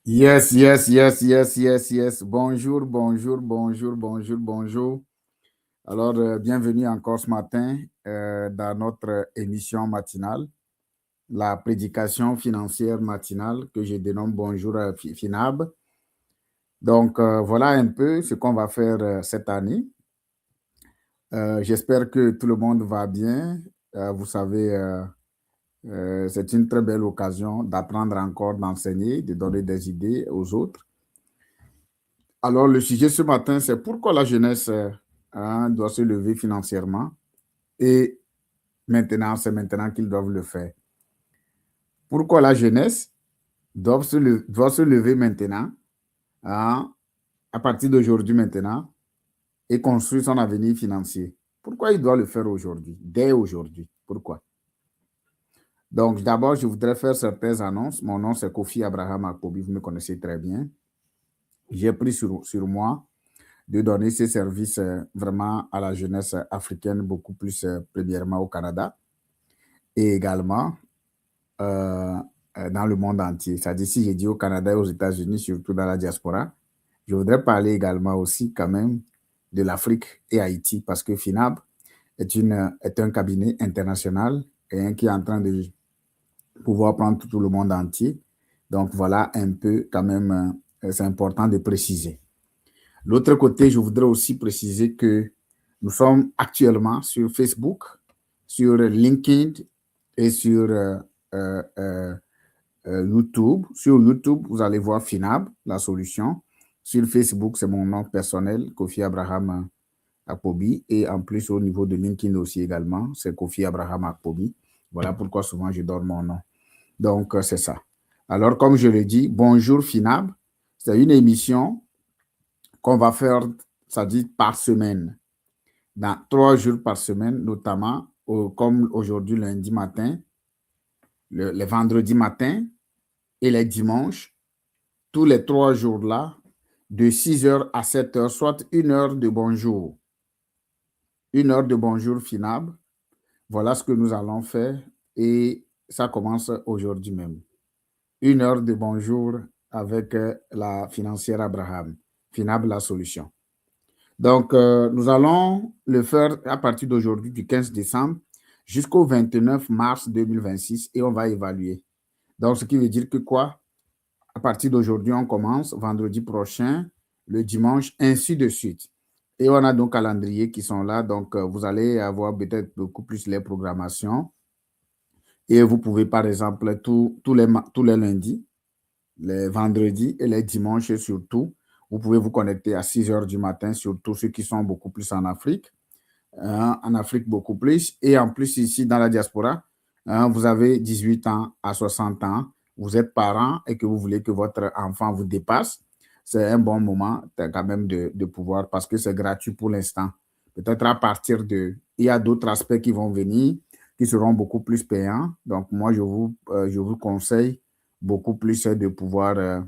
Yes, yes, yes, yes, yes, yes. Bonjour, bonjour, bonjour, bonjour, bonjour. Alors, bienvenue encore ce matin dans notre émission matinale, la prédication financière matinale que je dénomme Bonjour FINAB. Donc, voilà un peu ce qu'on va faire cette année. J'espère que tout le monde va bien. Vous savez, c'est une très belle occasion d'apprendre encore, d'enseigner, de donner des idées aux autres. Alors, le sujet ce matin, c'est pourquoi la jeunesse doit se lever financièrement et maintenant, c'est maintenant qu'ils doivent le faire. Pourquoi la jeunesse doit se lever maintenant, hein, à partir d'aujourd'hui maintenant, et construire son avenir financier. Pourquoi il doit le faire aujourd'hui, dès aujourd'hui? Pourquoi? Donc, d'abord, je voudrais faire certaines annonces. Mon nom, c'est Kofi Abraham Akpobi, vous me connaissez très bien. J'ai pris sur moi de donner ces services vraiment à la jeunesse africaine, beaucoup plus premièrement au Canada et également euh, dans le monde entier. C'est-à-dire, si j'ai dit au Canada et aux États-Unis, surtout dans la diaspora, je voudrais parler également aussi quand même de l'Afrique et Haïti parce que FINAB est un cabinet international et qui est en train de pouvoir prendre tout le monde entier. Donc voilà un peu quand même, c'est important de préciser. L'autre côté, je voudrais aussi préciser que nous sommes actuellement sur Facebook, sur LinkedIn et sur euh, euh, YouTube. Sur YouTube, vous allez voir FINAB, la solution. Sur Facebook, c'est mon nom personnel, Kofi Abraham Akpobi. Et en plus, au niveau de LinkedIn aussi également, c'est Kofi Abraham Akpobi. Voilà pourquoi souvent je donne mon nom. Donc, c'est ça. Alors, comme je le dis, bonjour FINAB. C'est une émission qu'on va faire, ça dit par semaine, dans 3 jours par semaine, notamment comme aujourd'hui lundi matin, le vendredi matin et les dimanches, tous les 3 jours-là, de 6 heures à 7 heures, soit 1 heure de bonjour. 1 heure de bonjour FINAB. Voilà ce que nous allons faire et ça commence aujourd'hui même. 1 heure de bonjour avec la financière Abraham. FINAB, la solution. Donc, nous allons le faire à partir d'aujourd'hui, du 15 décembre, jusqu'au 29 mars 2026 et on va évaluer. Donc, ce qui veut dire que quoi? À partir d'aujourd'hui, on commence, vendredi prochain, le dimanche, ainsi de suite. Et on a donc calendrier qui sont là, donc vous allez avoir peut-être beaucoup plus les programmations. Et vous pouvez, par exemple, tous les lundis, les vendredis et les dimanches surtout, vous pouvez vous connecter à 6 heures du matin, surtout ceux qui sont beaucoup plus en Afrique. En Afrique beaucoup plus. Et en plus, ici, dans la diaspora, vous avez 18 ans à 60 ans, vous êtes parent et que vous voulez que votre enfant vous dépasse, c'est un bon moment quand même de pouvoir, parce que c'est gratuit pour l'instant. Peut-être à partir de... Il y a d'autres aspects qui vont venir, qui seront beaucoup plus payants. Donc, moi, je vous conseille beaucoup plus de pouvoir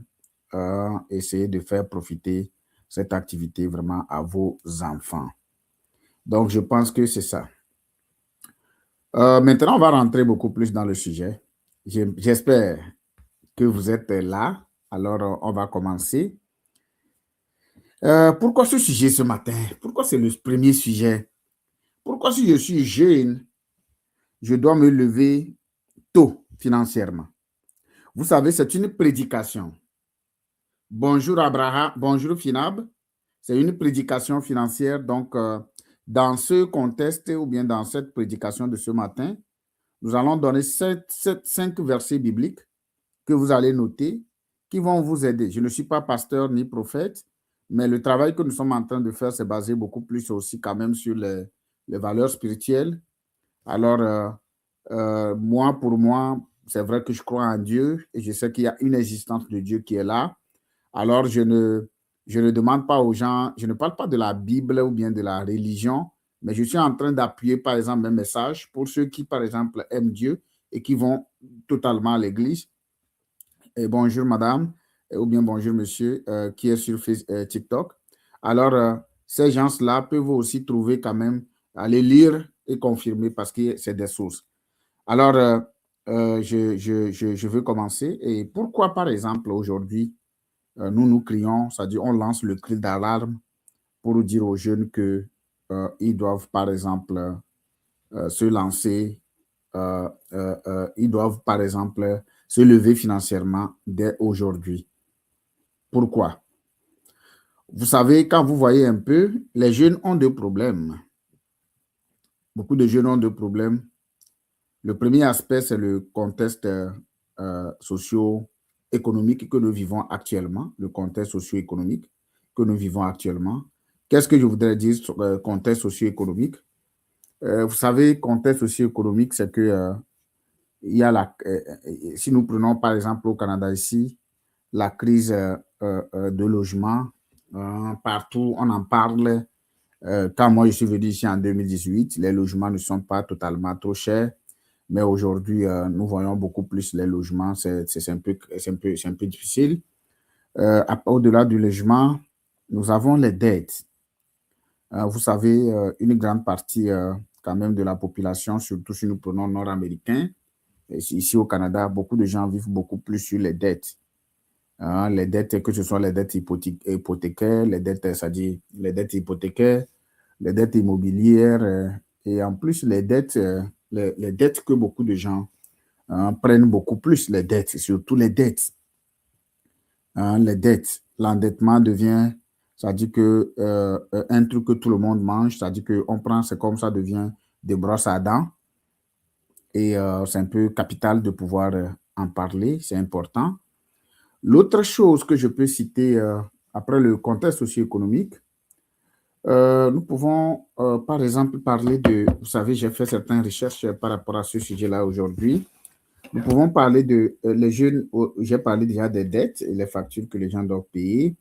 essayer de faire profiter cette activité vraiment à vos enfants. Donc, je pense que c'est ça. Maintenant, on va rentrer beaucoup plus dans le sujet. J'espère que vous êtes là. Alors, on va commencer. Pourquoi ce sujet ce matin? Pourquoi c'est le premier sujet? Pourquoi si je suis jeune, je dois me lever tôt financièrement? Vous savez, c'est une prédication. Bonjour Abraham, bonjour Finab. C'est une prédication financière. Donc, dans ce contexte ou bien dans cette prédication de ce matin, nous allons donner 5 versets bibliques que vous allez noter qui vont vous aider. Je ne suis pas pasteur ni prophète, mais le travail que nous sommes en train de faire, c'est basé beaucoup plus aussi quand même sur les valeurs spirituelles. Alors, moi, pour moi, c'est vrai que je crois en Dieu et je sais qu'il y a une existence de Dieu qui est là. Alors, je ne demande pas aux gens, je ne parle pas de la Bible ou bien de la religion, mais je suis en train d'appuyer, par exemple, un message pour ceux qui, par exemple, aiment Dieu et qui vont totalement à l'église. Et bonjour, madame, ou bien bonjour, monsieur, qui est sur TikTok. Alors, ces gens-là peuvent aussi trouver quand même, aller lire et confirmer parce que c'est des sources. Alors, je veux commencer. Et pourquoi, par exemple, aujourd'hui, nous nous crions, c'est-à-dire on lance le cri d'alarme pour dire aux jeunes que ils doivent, par exemple, se lancer, ils doivent, par exemple, se lever financièrement dès aujourd'hui. Pourquoi? Vous savez, quand vous voyez un peu, les jeunes ont deux problèmes. Beaucoup de jeunes ont deux problèmes. Le premier aspect, c'est le contexte socio-économique que nous vivons actuellement, le contexte socio-économique que nous vivons actuellement. Qu'est-ce que je voudrais dire sur le contexte socio-économique? Vous savez, contexte socio-économique, c'est que il y a si nous prenons par exemple au Canada ici, la crise de logement, partout on en parle. Quand moi je suis venu ici en 2018, les logements ne sont pas totalement trop chers, mais aujourd'hui nous voyons beaucoup plus les logements, c'est un peu difficile. Au-delà du logement, nous avons les dettes. Vous savez, une grande partie quand même de la population, surtout si nous prenons nord-américain, ici au Canada, beaucoup de gens vivent beaucoup plus sur les dettes. Les dettes, que ce soit les dettes hypothécaires, les dettes, c'est-à-dire les dettes hypothécaires, les dettes immobilières, et en plus les dettes, les dettes que beaucoup de gens prennent beaucoup plus, les dettes, surtout les dettes. Les dettes, l'endettement devient, c'est-à-dire que un truc que tout le monde mange, c'est-à-dire qu'on prend, c'est comme ça devient des brosses à dents. Et c'est un peu capital de pouvoir en parler, c'est important. L'autre chose que je peux citer après le contexte socio-économique, nous pouvons par exemple parler de, vous savez, j'ai fait certaines recherches par rapport à ce sujet-là aujourd'hui. Nous pouvons parler de les jeunes, j'ai parlé déjà des dettes et les factures que les gens doivent payer.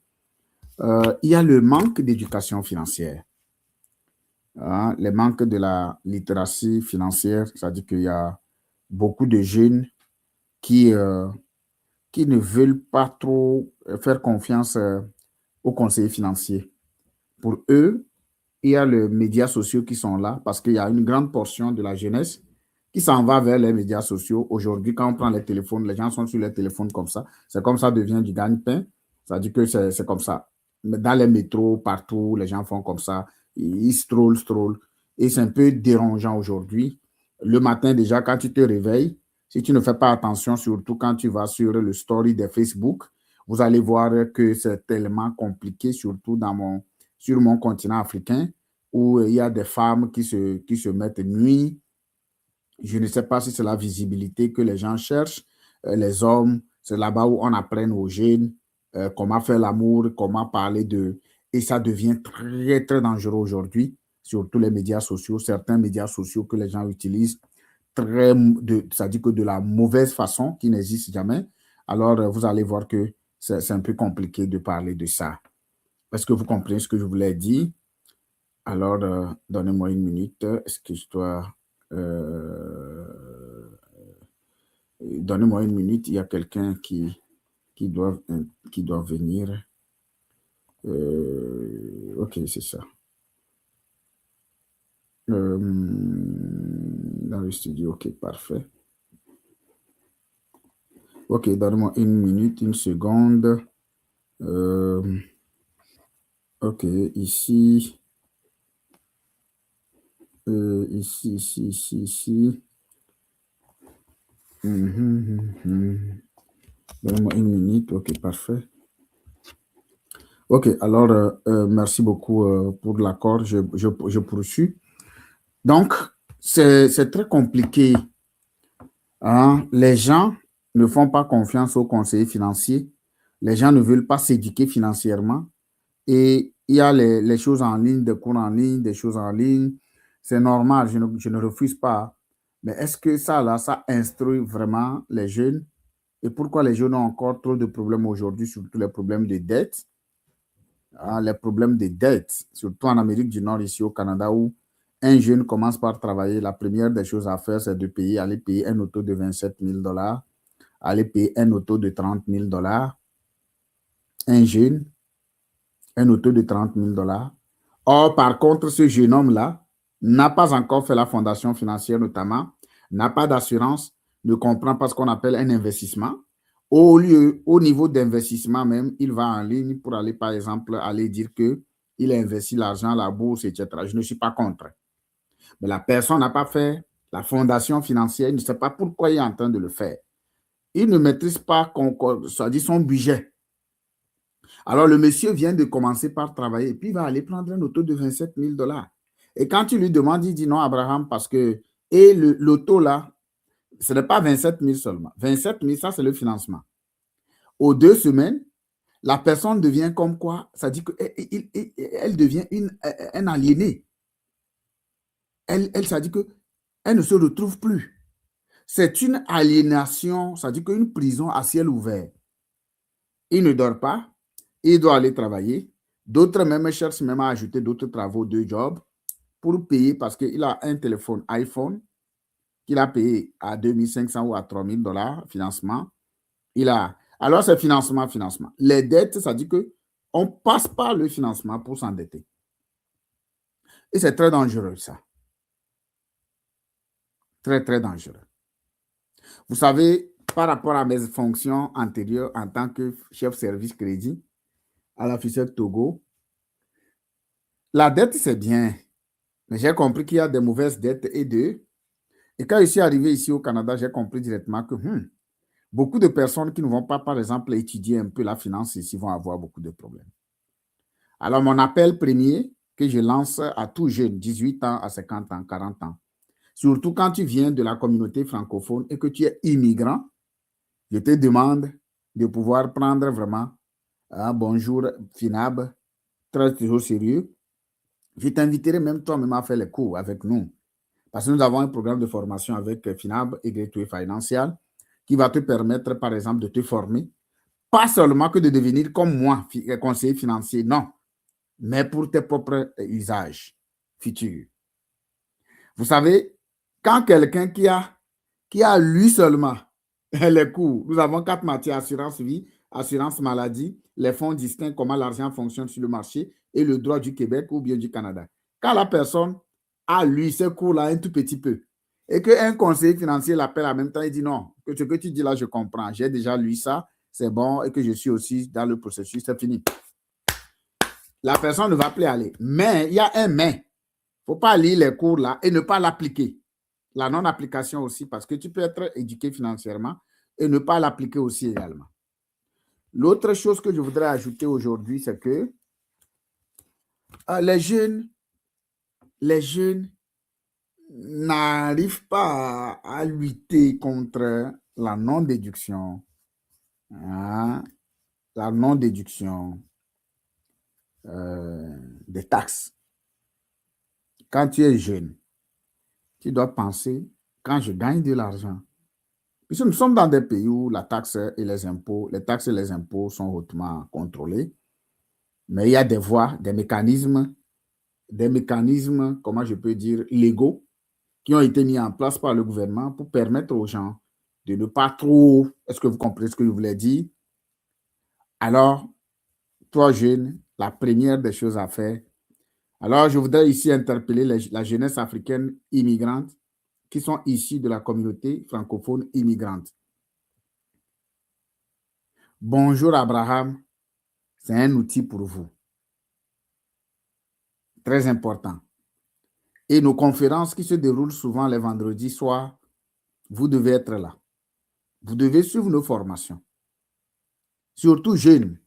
Il y a le manque d'éducation financière. Le manque de la littératie financière, c'est-à-dire qu'il y a beaucoup de jeunes qui ne veulent pas trop faire confiance aux conseillers financiers. Pour eux, il y a les médias sociaux qui sont là parce qu'il y a une grande portion de la jeunesse qui s'en va vers les médias sociaux. Aujourd'hui, quand on prend les téléphones, les gens sont sur les téléphones comme ça. C'est comme ça devient du gagne-pain. C'est-à-dire que c'est comme ça. Mais dans les métros, partout, les gens font comme ça. Ils strollent. Et c'est un peu dérangeant aujourd'hui. Le matin, déjà, quand tu te réveilles, si tu ne fais pas attention, surtout quand tu vas sur le story de Facebook, vous allez voir que c'est tellement compliqué, surtout sur mon continent africain, où il y a des femmes qui se mettent nuit. Je ne sais pas si c'est la visibilité que les gens cherchent. Les hommes, c'est là-bas où on apprend aux jeunes comment faire l'amour, comment parler de... Et ça devient très, très dangereux aujourd'hui, surtout les médias sociaux, certains médias sociaux que les gens utilisent, c'est-à-dire que de la mauvaise façon, qui n'existe jamais. Alors, vous allez voir que c'est un peu compliqué de parler de ça. Est-ce que vous comprenez ce que je voulais dire? Alors, donnez-moi une minute. Est-ce que je dois... donnez-moi une minute. Il y a quelqu'un qui doit venir. OK, c'est ça. Dans le studio, OK, parfait. OK, donnez-moi une minute, une seconde. OK, ici. Ici. Donnez-moi une minute. OK, parfait. OK, alors, merci beaucoup pour l'accord. Je poursuis. Donc, c'est très compliqué. Hein? Les gens ne font pas confiance aux conseillers financiers. Les gens ne veulent pas s'éduquer financièrement. Et il y a les choses en ligne, des cours en ligne, des choses en ligne. C'est normal, je ne refuse pas. Mais est-ce que ça instruit vraiment les jeunes? Et pourquoi les jeunes ont encore trop de problèmes aujourd'hui, surtout les problèmes de dette? Les problèmes de dette, surtout en Amérique du Nord, ici au Canada, où un jeune commence par travailler, la première des choses à faire, c'est aller payer un auto de 27 000 $, aller payer un auto de 30 000 $. Un jeune, un auto de 30 000 $. Or, par contre, ce jeune homme-là n'a pas encore fait la fondation financière, notamment, n'a pas d'assurance, ne comprend pas ce qu'on appelle un investissement. Au niveau d'investissement même, il va en ligne pour aller, par exemple, aller dire qu'il a investi l'argent à la bourse, etc. Je ne suis pas contre. Mais la personne n'a pas fait la fondation financière, il ne sait pas pourquoi il est en train de le faire. Il ne maîtrise pas son budget. Alors, le monsieur vient de commencer par travailler et puis il va aller prendre un auto de 27 000 $. Et quand tu lui demandes, il dit non, Abraham, parce que, et l'auto là, ce n'est pas 27 000 seulement. 27 000, ça, c'est le financement. Aux 2 semaines, la personne devient comme quoi? Ça dit qu'elle devient un aliéné. Ça dit qu'elle ne se retrouve plus. C'est une aliénation, ça dit qu'une prison à ciel ouvert. Il ne dort pas, il doit aller travailler. D'autres même cherchent même à ajouter d'autres travaux, 2 jobs, pour payer parce qu'il a un téléphone iPhone qu'il a payé à 2 500 ou à 3 000 $, financement. Alors, c'est financement. Les dettes, ça dit qu'on passe par le financement pour s'endetter. Et c'est très dangereux, ça. Très, très dangereux. Vous savez, par rapport à mes fonctions antérieures en tant que chef service crédit à la FICEC Togo, la dette, c'est bien. Mais j'ai compris qu'il y a des mauvaises dettes et quand je suis arrivé ici au Canada, j'ai compris directement que beaucoup de personnes qui ne vont pas, par exemple, étudier un peu la finance ici vont avoir beaucoup de problèmes. Alors, mon appel premier que je lance à tout jeune, 18 ans à 50 ans, 40 ans, surtout quand tu viens de la communauté francophone et que tu es immigrant, je te demande de pouvoir prendre vraiment un bonjour FINAB, très toujours sérieux. Je t'inviterai même toi-même à faire les cours avec nous. Parce que nous avons un programme de formation avec FINAB et Gateway Financial qui va te permettre, par exemple, de te former. Pas seulement que de devenir comme moi, conseiller financier, non, mais pour tes propres usages futurs. Vous savez, quand quelqu'un qui a lui seulement les cours, nous avons 4 matières, assurance vie, assurance maladie, les fonds distincts, comment l'argent fonctionne sur le marché et le droit du Québec ou bien du Canada. Quand la personne a lu ces cours-là un tout petit peu et qu'un conseiller financier l'appelle en même temps, il dit non, que ce que tu dis là, je comprends, j'ai déjà lu ça, c'est bon et que je suis aussi dans le processus, c'est fini. La personne ne va plus aller. Mais, il y a un mais. Il ne faut pas lire les cours là et ne pas l'appliquer. La non-application aussi, parce que tu peux être éduqué financièrement et ne pas l'appliquer aussi également. L'autre chose que je voudrais ajouter aujourd'hui, c'est que les jeunes n'arrivent pas à lutter contre la non-déduction. La non-déduction des taxes. Quand tu es jeune, tu dois penser, quand je gagne de l'argent, puisque nous sommes dans des pays où les taxes et les impôts sont hautement contrôlés, mais il y a des voies, des mécanismes, comment je peux dire, légaux, qui ont été mis en place par le gouvernement pour permettre aux gens de ne pas trop, est-ce que vous comprenez ce que je voulais dire? Alors, toi jeune, la première des choses à faire, alors je voudrais ici interpeller la jeunesse africaine immigrante qui sont issus de la communauté francophone immigrante. Bonjour Abraham, c'est un outil pour vous. Très important. Et nos conférences qui se déroulent souvent les vendredis soirs, vous devez être là. Vous devez suivre nos formations. Surtout jeunes.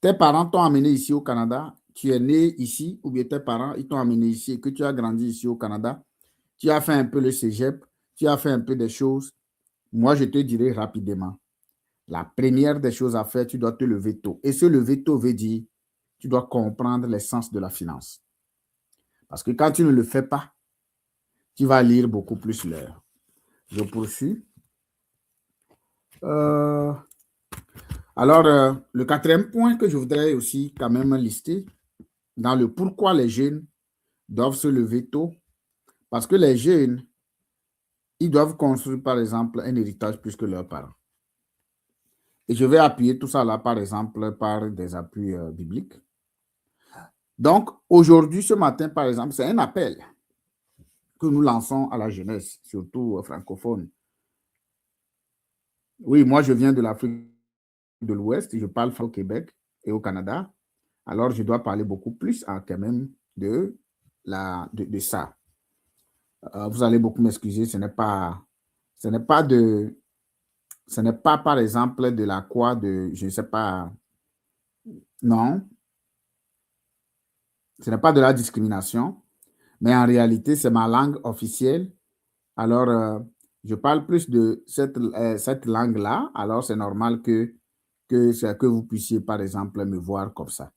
Tes parents t'ont amené ici au Canada, tu es né ici, ou bien tes parents ils t'ont amené ici et que tu as grandi ici au Canada. Tu as fait un peu le cégep, tu as fait un peu des choses. Moi, je te dirai rapidement. La première des choses à faire, tu dois te lever tôt. Et se lever tôt veut dire, tu dois comprendre l'essence de la finance. Parce que quand tu ne le fais pas, tu vas lire beaucoup plus l'heure. Je poursuis. Alors, le 4e point que je voudrais aussi quand même lister, dans le pourquoi les jeunes doivent se lever tôt, parce que les jeunes, ils doivent construire, par exemple, un héritage plus que leurs parents. Et je vais appuyer tout ça là, par exemple, par des appuis bibliques. Donc, aujourd'hui, ce matin, par exemple, c'est un appel que nous lançons à la jeunesse, surtout francophone. Oui, moi, je viens de l'Afrique de l'Ouest. Je parle au Québec et au Canada. Alors, je dois parler beaucoup plus quand même de ça. Vous allez beaucoup m'excuser, ce n'est pas de, ce n'est pas, par exemple, de la quoi de, je ne sais pas, non, ce n'est pas de la discrimination, mais en réalité, c'est ma langue officielle. Alors, je parle plus de cette langue-là. Alors, c'est normal que vous puissiez, par exemple, me voir comme ça.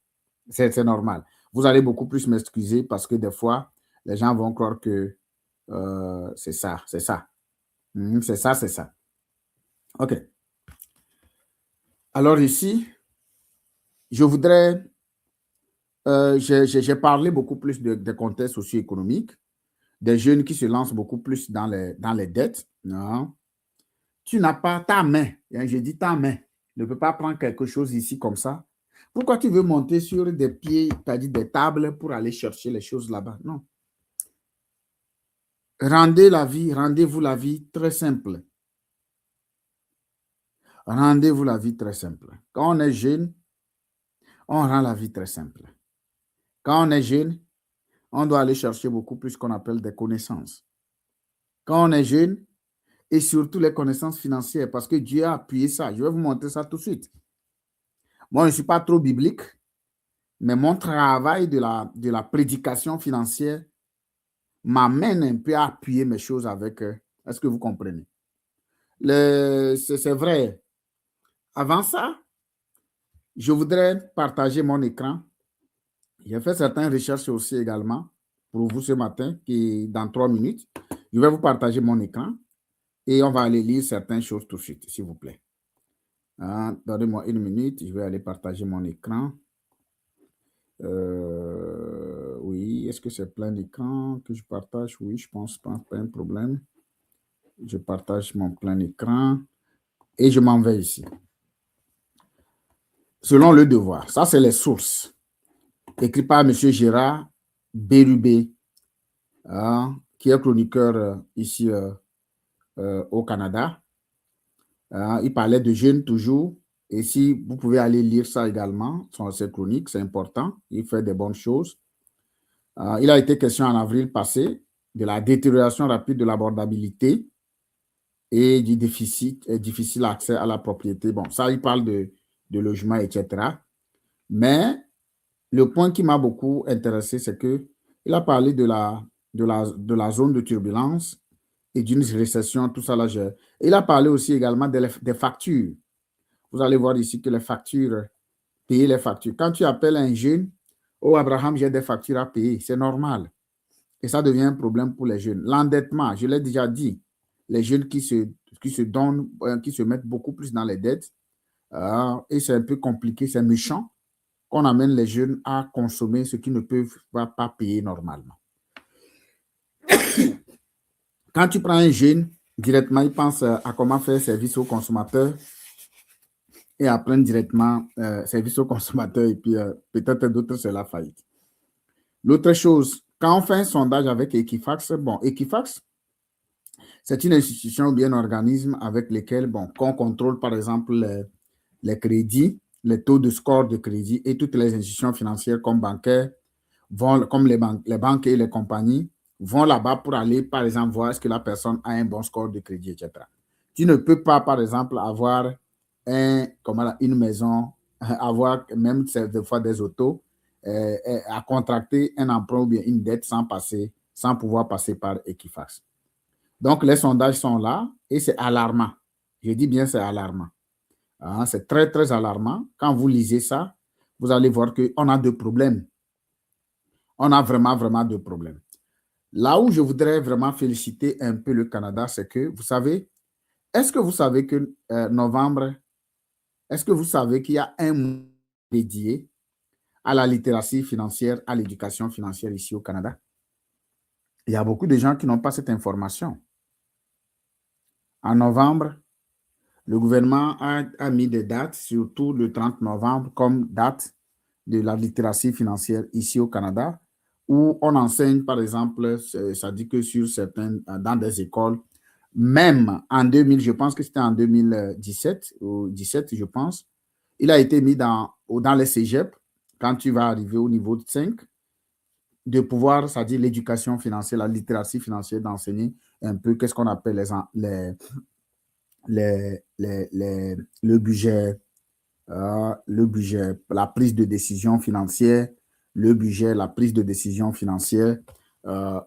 C'est normal. Vous allez beaucoup plus m'excuser parce que des fois, les gens vont croire que c'est ça, c'est ça. C'est ça, c'est ça. OK. Alors ici, je voudrais, j'ai parlé beaucoup plus de contexte socio-économique, des jeunes qui se lancent beaucoup plus dans les dettes. Non. Tu n'as pas ta main. J'ai dit ta main. Ne peux pas prendre quelque chose ici comme ça. Pourquoi tu veux monter sur des pieds, c'est-à-dire des tables pour aller chercher les choses là-bas? Non. Rendez-vous la vie très simple. Rendez-vous la vie très simple. Quand on est jeune, on rend la vie très simple. Quand on est jeune, on doit aller chercher beaucoup plus ce qu'on appelle des connaissances. Quand on est jeune, et surtout les connaissances financières, parce que Dieu a appuyé ça. Je vais vous montrer ça tout de suite. Moi, je ne suis pas trop biblique, mais mon travail de la prédication financière m'amène un peu à appuyer mes choses avec. Est-ce que vous comprenez? C'est vrai. Avant ça, je voudrais partager mon écran. J'ai fait certaines recherches aussi également pour vous ce matin, qui dans 3 minutes. Je vais vous partager mon écran et on va aller lire certaines choses tout de suite, s'il vous plaît. Donnez-moi 1 minute, je vais aller partager mon écran. Oui, est-ce que c'est plein d'écran que je partage? Oui, je pense pas un problème. Je partage mon plein écran et je m'en vais ici. Selon le devoir, ça c'est les sources. Écrit par M. Gérard Bérubé, qui est chroniqueur ici au Canada. Il parlait de jeunes toujours. Et si vous pouvez aller lire ça également, ses chroniques, c'est important. Il fait des bonnes choses. Il a été question en avril passé de la détérioration rapide de l'abordabilité et du déficit et difficile accès à la propriété. Bon, ça, il parle de logement, etc. Mais le point qui m'a beaucoup intéressé, c'est qu'il a parlé de la zone de turbulence et d'une récession, tout ça là. Il a parlé aussi également des factures. Vous allez voir ici que les factures, payer les factures. Quand tu appelles un jeune, oh Abraham, j'ai des factures à payer, c'est normal. Et ça devient un problème pour les jeunes. L'endettement, je l'ai déjà dit, les jeunes qui se donnent, qui se mettent beaucoup plus dans les dettes, et c'est un peu compliqué, c'est méchant qu'on amène les jeunes à consommer ce qu'ils ne peuvent pas payer normalement. Quand tu prends un jeune, directement, il pense à comment faire service aux consommateurs et apprendre directement service aux consommateurs et puis peut-être d'autres, c'est la faillite. L'autre chose, quand on fait un sondage avec Equifax, bon, Equifax, c'est une institution ou bien un organisme avec lesquels, bon, qu'on contrôle par exemple les crédits, les taux de score de crédit et toutes les institutions financières comme bancaires, comme les banques et les compagnies, vont là-bas pour aller, par exemple, voir est-ce que la personne a un bon score de crédit, etc. Tu ne peux pas, par exemple, avoir une maison, avoir même des fois des autos, à contracter un emprunt ou bien une dette sans pouvoir passer par Equifax. Donc, les sondages sont là et c'est alarmant. Je dis bien c'est alarmant. C'est très, très alarmant. Quand vous lisez ça, vous allez voir qu'on a deux problèmes. On a vraiment, vraiment deux problèmes. Là où je voudrais vraiment féliciter un peu le Canada, c'est que, vous savez, est-ce que vous savez que novembre, est-ce que vous savez qu'il y a un mois dédié à la littératie financière, à l'éducation financière ici au Canada? Il y a beaucoup de gens qui n'ont pas cette information. En novembre, le gouvernement a mis des dates, surtout le 30 novembre, comme date de la littératie financière ici au Canada, où on enseigne, par exemple, ça dit que dans des écoles, même en 2000, je pense que c'était en 2017 ou 17, je pense, il a été mis dans les cégep, quand tu vas arriver au niveau de 5, de pouvoir, c'est-à-dire l'éducation financière, la littératie financière, d'enseigner un peu qu'est-ce qu'on appelle le budget, la prise de décision financière, le budget, la prise de décision financière.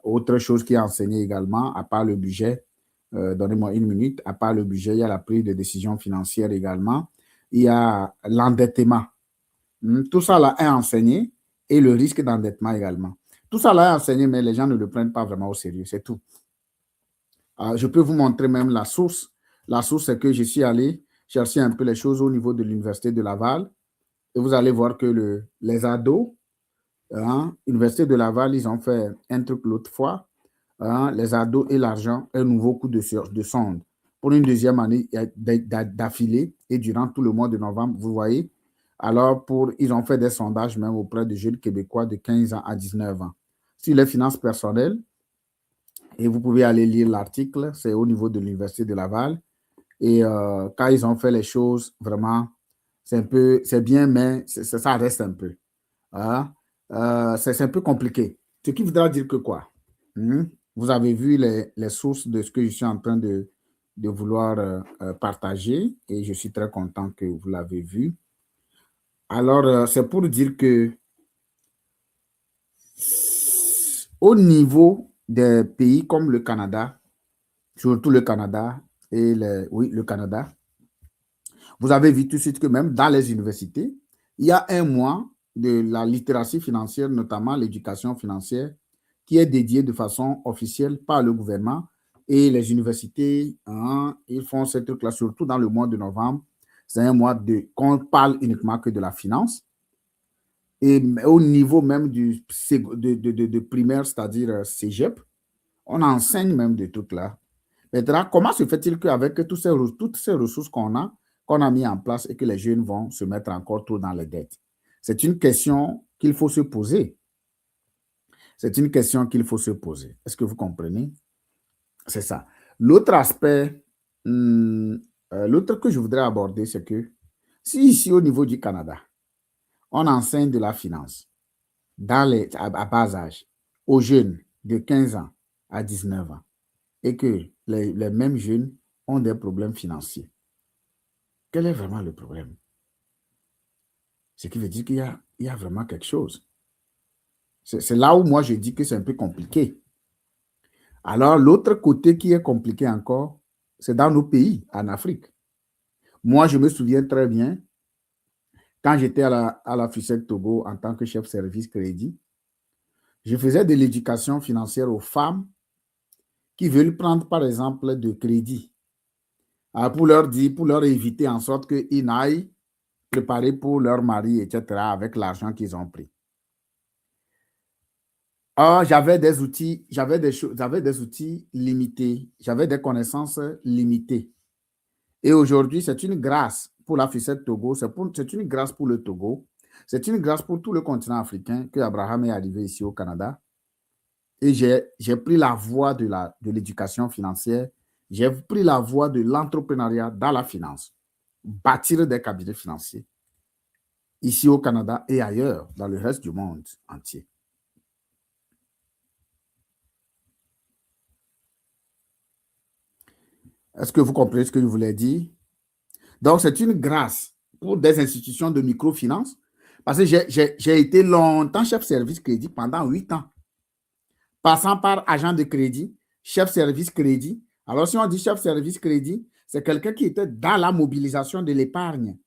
Autre chose qui est enseignée également, à part le budget, donnez-moi une minute, à part le budget, il y a la prise de décision financière également. Il y a l'endettement. Tout ça là est enseigné et le risque d'endettement également. Tout ça là est enseigné, mais les gens ne le prennent pas vraiment au sérieux, c'est tout. Je peux vous montrer même la source. La source, c'est que je suis allé chercher un peu les choses au niveau de l'Université de Laval et vous allez voir que les ados, l'Université de Laval, ils ont fait un truc l'autre fois, les ados et l'argent, un nouveau coup de sonde. Pour une deuxième année d'affilée et durant tout le mois de novembre, vous voyez. Alors, ils ont fait des sondages même auprès de jeunes Québécois de 15 ans à 19 ans. Sur les finances personnelles, et vous pouvez aller lire l'article, c'est au niveau de l'Université de Laval. Et quand ils ont fait les choses, vraiment, c'est bien, mais ça reste un peu. C'est un peu compliqué. Ce qui voudra dire que quoi? Vous avez vu les sources de ce que je suis en train de vouloir partager et je suis très content que vous l'avez vu. Alors, c'est pour dire que au niveau des pays comme le Canada, surtout le Canada et le Canada, vous avez vu tout de suite que même dans les universités, il y a un mois de la littératie financière, notamment l'éducation financière, qui est dédiée de façon officielle par le gouvernement. Et les universités, ils font ce truc-là, surtout dans le mois de novembre. C'est un mois qu'on parle uniquement que de la finance. Et au niveau même de primaire, c'est-à-dire cégep, on enseigne même des trucs-là. Maintenant, comment se fait-il qu'avec toutes ces ressources qu'on a mis en place et que les jeunes vont se mettre encore trop dans les dettes? C'est une question qu'il faut se poser. C'est une question qu'il faut se poser. Est-ce que vous comprenez? C'est ça. L'autre aspect, l'autre que je voudrais aborder, c'est que si ici au niveau du Canada, on enseigne de la finance à bas âge aux jeunes de 15 ans à 19 ans et que les mêmes jeunes ont des problèmes financiers, quel est vraiment le problème? Ce qui veut dire qu'il y a vraiment quelque chose. C'est là où moi je dis que c'est un peu compliqué. Alors, l'autre côté qui est compliqué encore, c'est dans nos pays, en Afrique. Moi, je me souviens très bien, quand j'étais à la FUSEC Togo en tant que chef service crédit, je faisais de l'éducation financière aux femmes qui veulent prendre, par exemple, de crédit pour leur dire, pour leur éviter en sorte qu'ils n'aillent préparer pour leur mari, etc., avec l'argent qu'ils ont pris. Or, j'avais des outils limités, j'avais des connaissances limitées. Et aujourd'hui, c'est une grâce pour la FUSEC Togo, c'est une grâce pour le Togo, c'est une grâce pour tout le continent africain que Abraham est arrivé ici au Canada. Et j'ai pris la voie de l'éducation financière, j'ai pris la voie de l'entrepreneuriat dans la finance, bâtir des cabinets financiers ici au Canada et ailleurs, dans le reste du monde entier. Est-ce que vous comprenez ce que je voulais dire? Donc, c'est une grâce pour des institutions de microfinance parce que j'ai été longtemps chef service crédit pendant 8 ans, passant par agent de crédit, chef service crédit. Alors, si on dit chef service crédit, c'est quelqu'un qui était dans la mobilisation de l'épargne.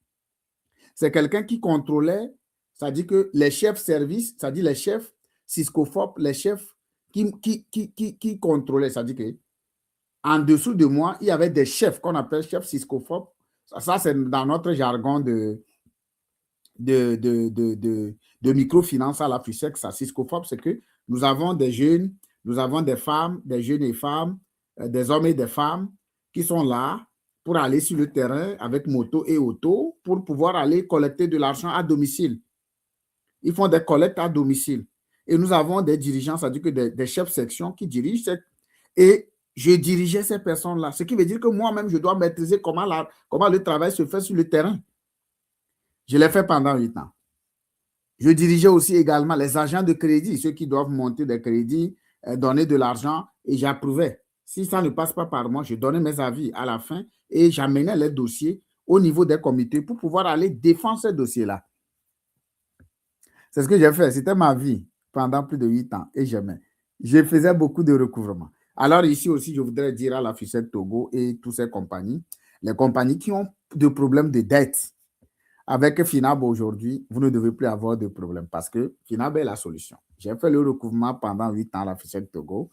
C'est quelqu'un qui contrôlait, c'est-à-dire que les chefs services, c'est-à-dire les chefs Ciscofob, les chefs qui contrôlaient, c'est-à-dire que en dessous de moi, il y avait des chefs qu'on appelle chefs Ciscofob. Ça c'est dans notre jargon de microfinance à la FUSEC, ça, Ciscofob, c'est que nous avons des jeunes, nous avons des femmes, des jeunes et femmes, des hommes et des femmes qui sont là pour aller sur le terrain avec moto et auto pour pouvoir aller collecter de l'argent à domicile. Ils font des collectes à domicile. Et nous avons des dirigeants, c'est-à-dire que des chefs section qui dirigent et je dirigeais ces personnes-là. Ce qui veut dire que moi-même, je dois maîtriser comment le travail se fait sur le terrain. Je l'ai fait pendant 8 ans. Je dirigeais aussi également les agents de crédit, ceux qui doivent monter des crédits, donner de l'argent, et j'approuvais. Si ça ne passe pas par moi, je donnais mes avis à la fin et j'amenais les dossiers au niveau des comités pour pouvoir aller défendre ces dossiers-là. C'est ce que j'ai fait. C'était ma vie pendant plus de 8 ans et j'aimais. Je faisais beaucoup de recouvrement. Alors ici aussi, je voudrais dire à la Fichette Togo et toutes ces compagnies, les compagnies qui ont des problèmes de dette, avec Finab aujourd'hui, vous ne devez plus avoir de problème parce que Finab est la solution. J'ai fait le recouvrement pendant 8 ans à la Fichette Togo.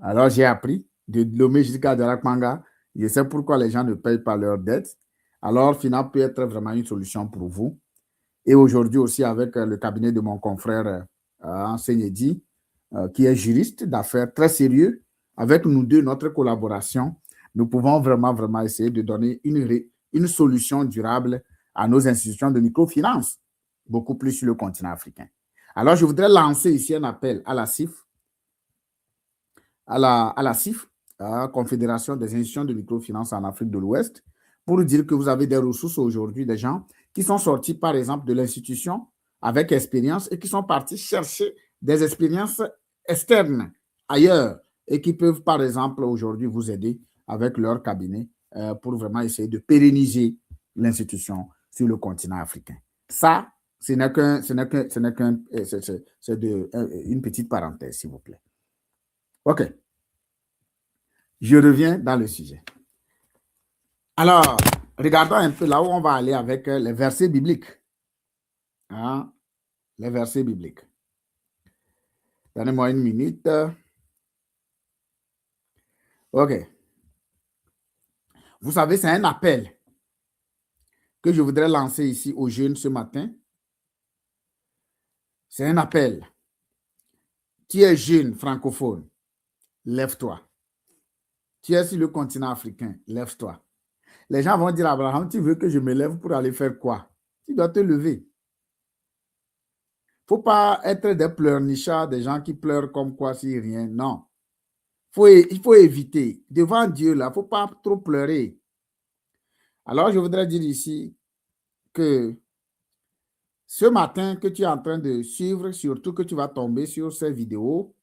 Alors, j'ai appris de Lomé jusqu'à Djarak-Manga. Je sais pourquoi les gens ne payent pas leurs dettes. Alors, Finab peut être vraiment une solution pour vous. Et aujourd'hui aussi, avec le cabinet de mon confrère Enseignedi, qui est juriste d'affaires très sérieux, avec nous deux, notre collaboration, nous pouvons vraiment essayer de donner une solution durable à nos institutions de microfinance, beaucoup plus sur le continent africain. Alors, je voudrais lancer ici un appel à la CIF, à la CIF, Confédération des institutions de microfinance en Afrique de l'Ouest, pour dire que vous avez des ressources aujourd'hui, des gens qui sont sortis, par exemple, de l'institution avec expérience et qui sont partis chercher des expériences externes ailleurs et qui peuvent, par exemple, aujourd'hui vous aider avec leur cabinet pour vraiment essayer de pérenniser l'institution sur le continent africain. Ça, c'est une petite parenthèse, s'il vous plaît. OK. Je reviens dans le sujet. Alors, regardons un peu là où on va aller avec les versets bibliques. Hein? Les versets bibliques. Donnez-moi une minute. OK. Vous savez, c'est un appel que je voudrais lancer ici aux jeunes ce matin. C'est un appel. Tu es jeune francophone, lève-toi. Tu es sur le continent africain, lève-toi. Les gens vont dire à Abraham, tu veux que je me lève pour aller faire quoi? Tu dois te lever. Il ne faut pas être des pleurnichards, des gens qui pleurent comme quoi si rien. Non. Il faut éviter. Devant Dieu, là, il ne faut pas trop pleurer. Alors, je voudrais dire ici que ce matin que tu es en train de suivre, surtout que tu vas tomber sur ces vidéos,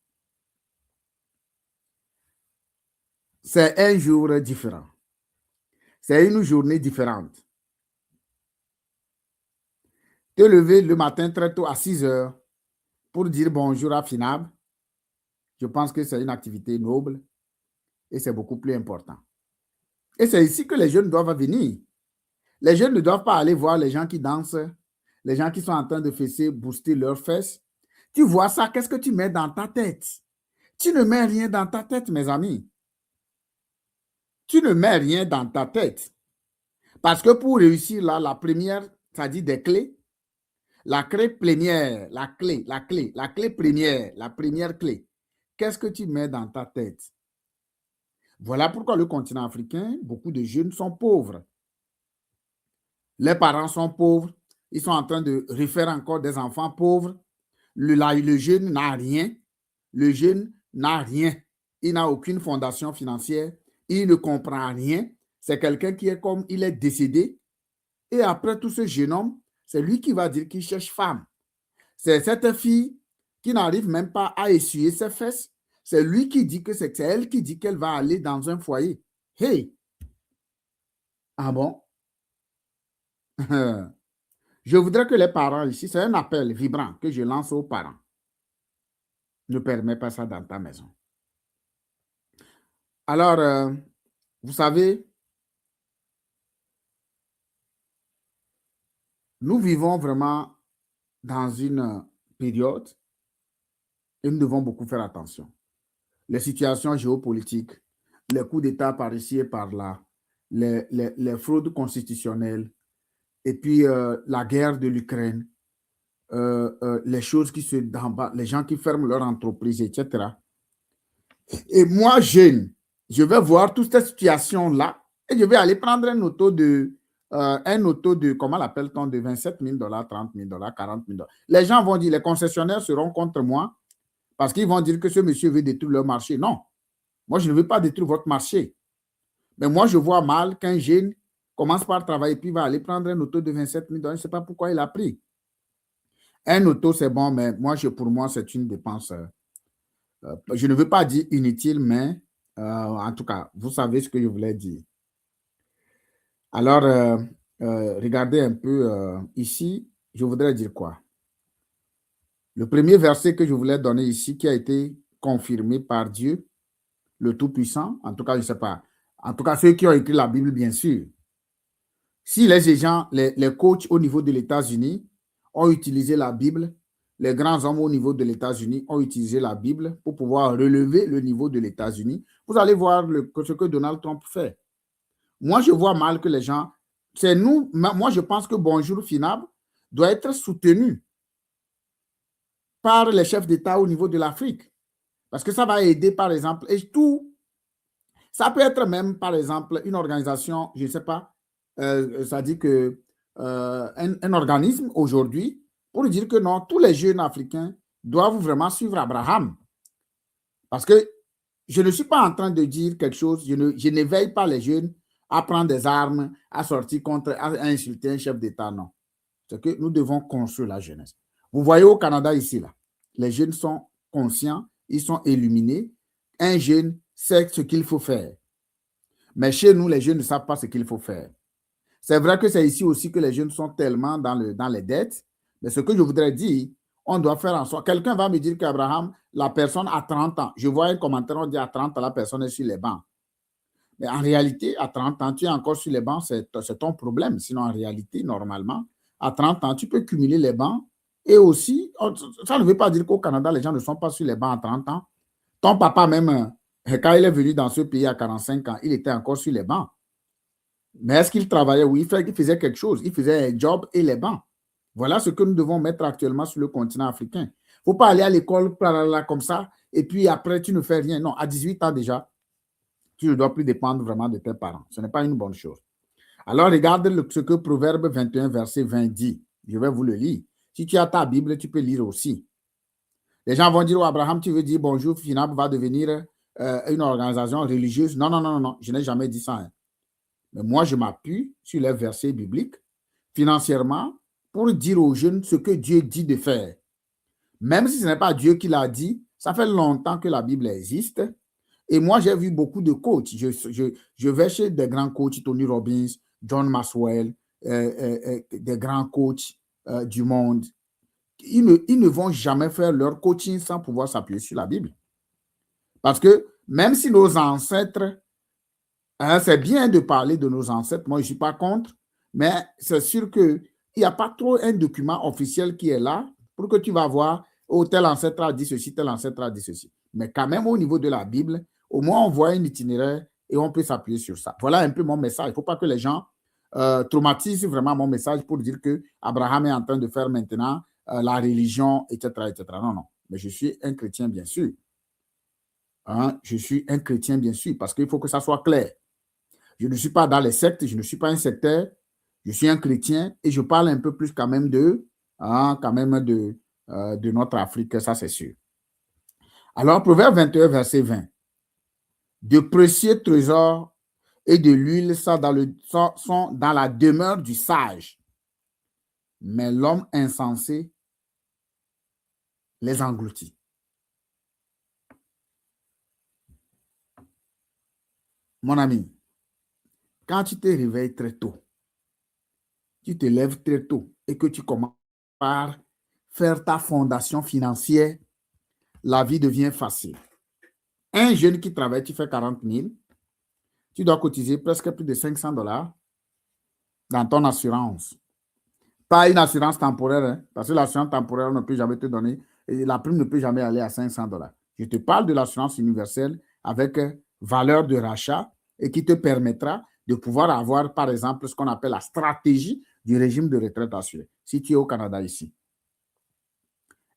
c'est un jour différent. C'est une journée différente. Te lever le matin très tôt à 6 heures pour dire bonjour à Finab, je pense que c'est une activité noble et c'est beaucoup plus important. Et c'est ici que les jeunes doivent venir. Les jeunes ne doivent pas aller voir les gens qui dansent, les gens qui sont en train de fesser, booster leurs fesses. Tu vois ça, qu'est-ce que tu mets dans ta tête? Tu ne mets rien dans ta tête, mes amis. Tu ne mets rien dans ta tête. Parce que pour réussir là, la première, ça dit des clés. La clé première, la clé première, la première clé. Qu'est-ce que tu mets dans ta tête? Voilà pourquoi le continent africain, beaucoup de jeunes sont pauvres. Les parents sont pauvres. Ils sont en train de refaire encore des enfants pauvres. Le jeune n'a rien. Le jeune n'a rien. Il n'a aucune fondation financière. Il ne comprend rien. C'est quelqu'un qui est comme il est décédé. Et après tout ce jeune homme, c'est lui qui va dire qu'il cherche femme. C'est cette fille qui n'arrive même pas à essuyer ses fesses. C'est lui qui dit que c'est elle qui dit qu'elle va aller dans un foyer. Hey! Ah bon? Je voudrais que les parents ici, c'est un appel vibrant que je lance aux parents. Ne permets pas ça dans ta maison. Alors, vous savez, nous vivons vraiment dans une période et nous devons beaucoup faire attention. Les situations géopolitiques, les coups d'État par ici et par là, les fraudes constitutionnelles, et puis la guerre de l'Ukraine, les choses qui se débattent, les gens qui ferment leur entreprise, etc. Et moi, jeune, je vais voir toute cette situation-là et je vais aller prendre un auto de comment l'appelle-t-on, de 27 000 $, 30 000 $, 40 000 $. Les gens vont dire, les concessionnaires seront contre moi parce qu'ils vont dire que ce monsieur veut détruire leur marché. Non. Moi, je ne veux pas détruire votre marché. Mais moi, je vois mal qu'un jeune commence par travailler puis va aller prendre un auto de 27 000 $. Je ne sais pas pourquoi il a pris. Un auto, c'est bon, mais moi, pour moi, c'est une dépense. Je ne veux pas dire inutile, mais en tout cas, vous savez ce que je voulais dire. Alors, regardez un peu ici, je voudrais dire quoi? Le premier verset que je voulais donner ici, qui a été confirmé par Dieu, le Tout-Puissant, en tout cas, je ne sais pas. En tout cas, ceux qui ont écrit la Bible, bien sûr. Si les gens, les coachs au niveau de l'États-Unis ont utilisé la Bible, les grands hommes au niveau de l'États-Unis ont utilisé la Bible pour pouvoir relever le niveau de l'États-Unis, vous allez voir ce que Donald Trump fait. Moi, je vois mal que les gens, c'est nous, moi, je pense que Bonjour Finab doit être soutenu par les chefs d'État au niveau de l'Afrique. Parce que ça va aider, par exemple, et tout, ça peut être même, par exemple, une organisation, je ne sais pas, ça dit que un organisme aujourd'hui pour dire que non, tous les jeunes africains doivent vraiment suivre Abraham. Parce que je ne suis pas en train de dire quelque chose, je n'éveille pas les jeunes à prendre des armes, à sortir contre, à insulter un chef d'État, non. C'est que nous devons construire la jeunesse. Vous voyez au Canada ici, là, les jeunes sont conscients, ils sont illuminés. Un jeune sait ce qu'il faut faire. Mais chez nous, les jeunes ne savent pas ce qu'il faut faire. C'est vrai que c'est ici aussi que les jeunes sont tellement dans les dettes. Mais ce que je voudrais dire, on doit faire en sorte. Quelqu'un va me dire qu'Abraham, la personne a 30 ans. Je vois un commentaire, on dit à 30 ans, la personne est sur les bancs. Mais en réalité, à 30 ans, tu es encore sur les bancs, c'est ton problème. Sinon, en réalité, normalement, à 30 ans, tu peux cumuler les bancs. Et aussi, ça ne veut pas dire qu'au Canada, les gens ne sont pas sur les bancs à 30 ans. Ton papa même, quand il est venu dans ce pays à 45 ans, il était encore sur les bancs. Mais est-ce qu'il travaillait? Oui, il faisait quelque chose. Il faisait un job et les bancs. Voilà ce que nous devons mettre actuellement sur le continent africain. Il ne faut pas aller à l'école comme ça et puis après, tu ne fais rien. Non, à 18 ans déjà, tu ne dois plus dépendre vraiment de tes parents. Ce n'est pas une bonne chose. Alors, regarde ce que Proverbe 21, verset 20 dit. Je vais vous le lire. Si tu as ta Bible, tu peux lire aussi. Les gens vont dire, oh, Abraham, tu veux dire bonjour, FINAB va devenir une organisation religieuse. Non, non, non, non, je n'ai jamais dit ça. Hein. Mais moi, je m'appuie sur les versets bibliques financièrement pour dire aux jeunes ce que Dieu dit de faire. Même si ce n'est pas Dieu qui l'a dit, ça fait longtemps que la Bible existe. Et moi, j'ai vu beaucoup de coachs. Je vais chez des grands coachs, Tony Robbins, John Maxwell, des grands coachs du monde. Ils ne vont jamais faire leur coaching sans pouvoir s'appuyer sur la Bible. Parce que même si nos ancêtres, c'est bien de parler de nos ancêtres, moi je ne suis pas contre, mais c'est sûr qu'il n'y a pas trop un document officiel qui est là pour que tu vas voir, oh, tel ancêtre a dit ceci, tel ancêtre a dit ceci. Mais quand même au niveau de la Bible, au moins on voit un itinéraire et on peut s'appuyer sur ça. Voilà un peu mon message. Il ne faut pas que les gens traumatisent vraiment mon message pour dire que Abraham est en train de faire maintenant la religion, etc., etc. Non, non. Mais je suis un chrétien, bien sûr. Hein? Je suis un chrétien, bien sûr, parce qu'il faut que ça soit clair. Je ne suis pas dans les sectes, je ne suis pas un sectaire, je suis un chrétien et je parle un peu plus quand même de notre Afrique, ça c'est sûr. Alors, Proverbe 21, verset 20. De précieux trésors et de l'huile sont dans la demeure du sage, mais l'homme insensé les engloutit. Mon ami, quand tu te réveilles très tôt, tu te lèves très tôt et que tu commences par faire ta fondation financière, la vie devient facile. Un jeune qui travaille, tu fais 40 000, tu dois cotiser presque plus de 500 $ dans ton assurance. Pas une assurance temporaire, hein, parce que l'assurance temporaire ne peut jamais te donner, et la prime ne peut jamais aller à 500 $. Je te parle de l'assurance universelle avec valeur de rachat et qui te permettra de pouvoir avoir, par exemple, ce qu'on appelle la stratégie du régime de retraite assuré, si tu es au Canada ici.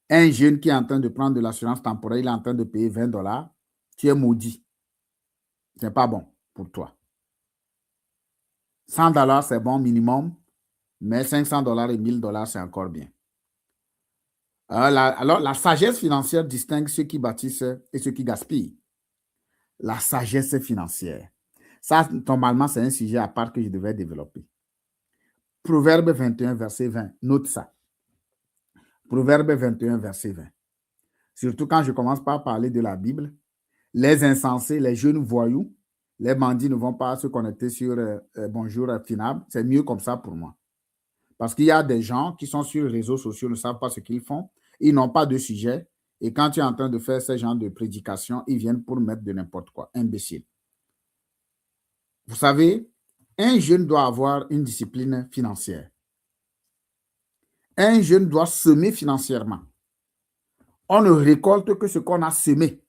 Un jeune qui est en train de prendre de l'assurance temporaire, il est en train de payer 20 $, tu es maudit. Ce n'est pas bon pour toi. 100 $, c'est bon minimum, mais 500 $ et 1000 $, c'est encore bien. Alors, la sagesse financière distingue ceux qui bâtissent et ceux qui gaspillent. la sagesse financière. Ça, normalement, c'est un sujet à part que je devais développer. Proverbe 21, verset 20. Note ça. Proverbe 21, verset 20. Surtout quand je commence par parler de la Bible, les insensés, les jeunes voyous, les bandits ne vont pas se connecter sur Bonjour Finable. C'est mieux comme ça pour moi. Parce qu'il y a des gens qui sont sur les réseaux sociaux, ne savent pas ce qu'ils font. Ils n'ont pas de sujet. Et quand tu es en train de faire ce genre de prédication, ils viennent pour mettre de n'importe quoi. Imbécile. Vous savez, un jeune doit avoir une discipline financière. Un jeune doit semer financièrement. On ne récolte que ce qu'on a semé.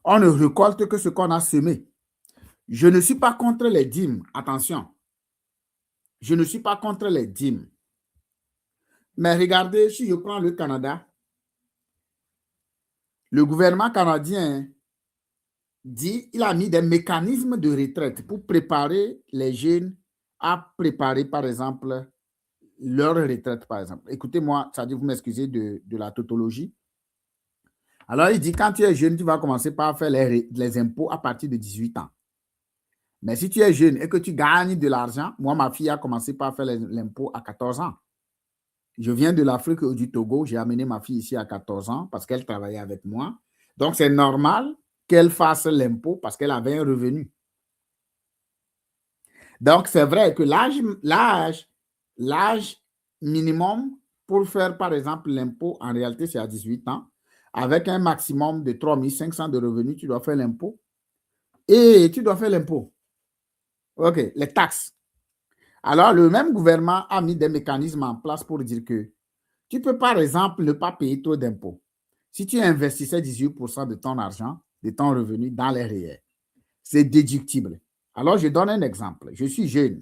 On ne récolte que ce qu'on a semé. Je ne suis pas contre les dîmes. Attention. Je ne suis pas contre les dîmes. Mais regardez, si je prends le Canada, le gouvernement canadien dit il a mis des mécanismes de retraite pour préparer les jeunes à préparer, par exemple, leur retraite, par exemple. Écoutez-moi, ça dit, vous m'excusez de la tautologie. Alors, il dit, quand tu es jeune, tu vas commencer par faire les impôts à partir de 18 ans. Mais si tu es jeune et que tu gagnes de l'argent, moi, ma fille a commencé par faire l'impôt à 14 ans. Je viens de l'Afrique ou du Togo, j'ai amené ma fille ici à 14 ans parce qu'elle travaillait avec moi. Donc, c'est normal qu'elle fasse l'impôt parce qu'elle avait un revenu. Donc, c'est vrai que l'âge minimum pour faire, par exemple, l'impôt, en réalité, c'est à 18 ans. Avec un maximum de 3 500 de revenus, tu dois faire l'impôt. Et tu dois faire l'impôt. OK, les taxes. Alors, le même gouvernement a mis des mécanismes en place pour dire que tu peux, par exemple, ne pas payer trop d'impôts. Si tu investissais 18% de ton argent, de ton revenu dans les réels, c'est déductible. Alors, je donne un exemple. Je suis jeune.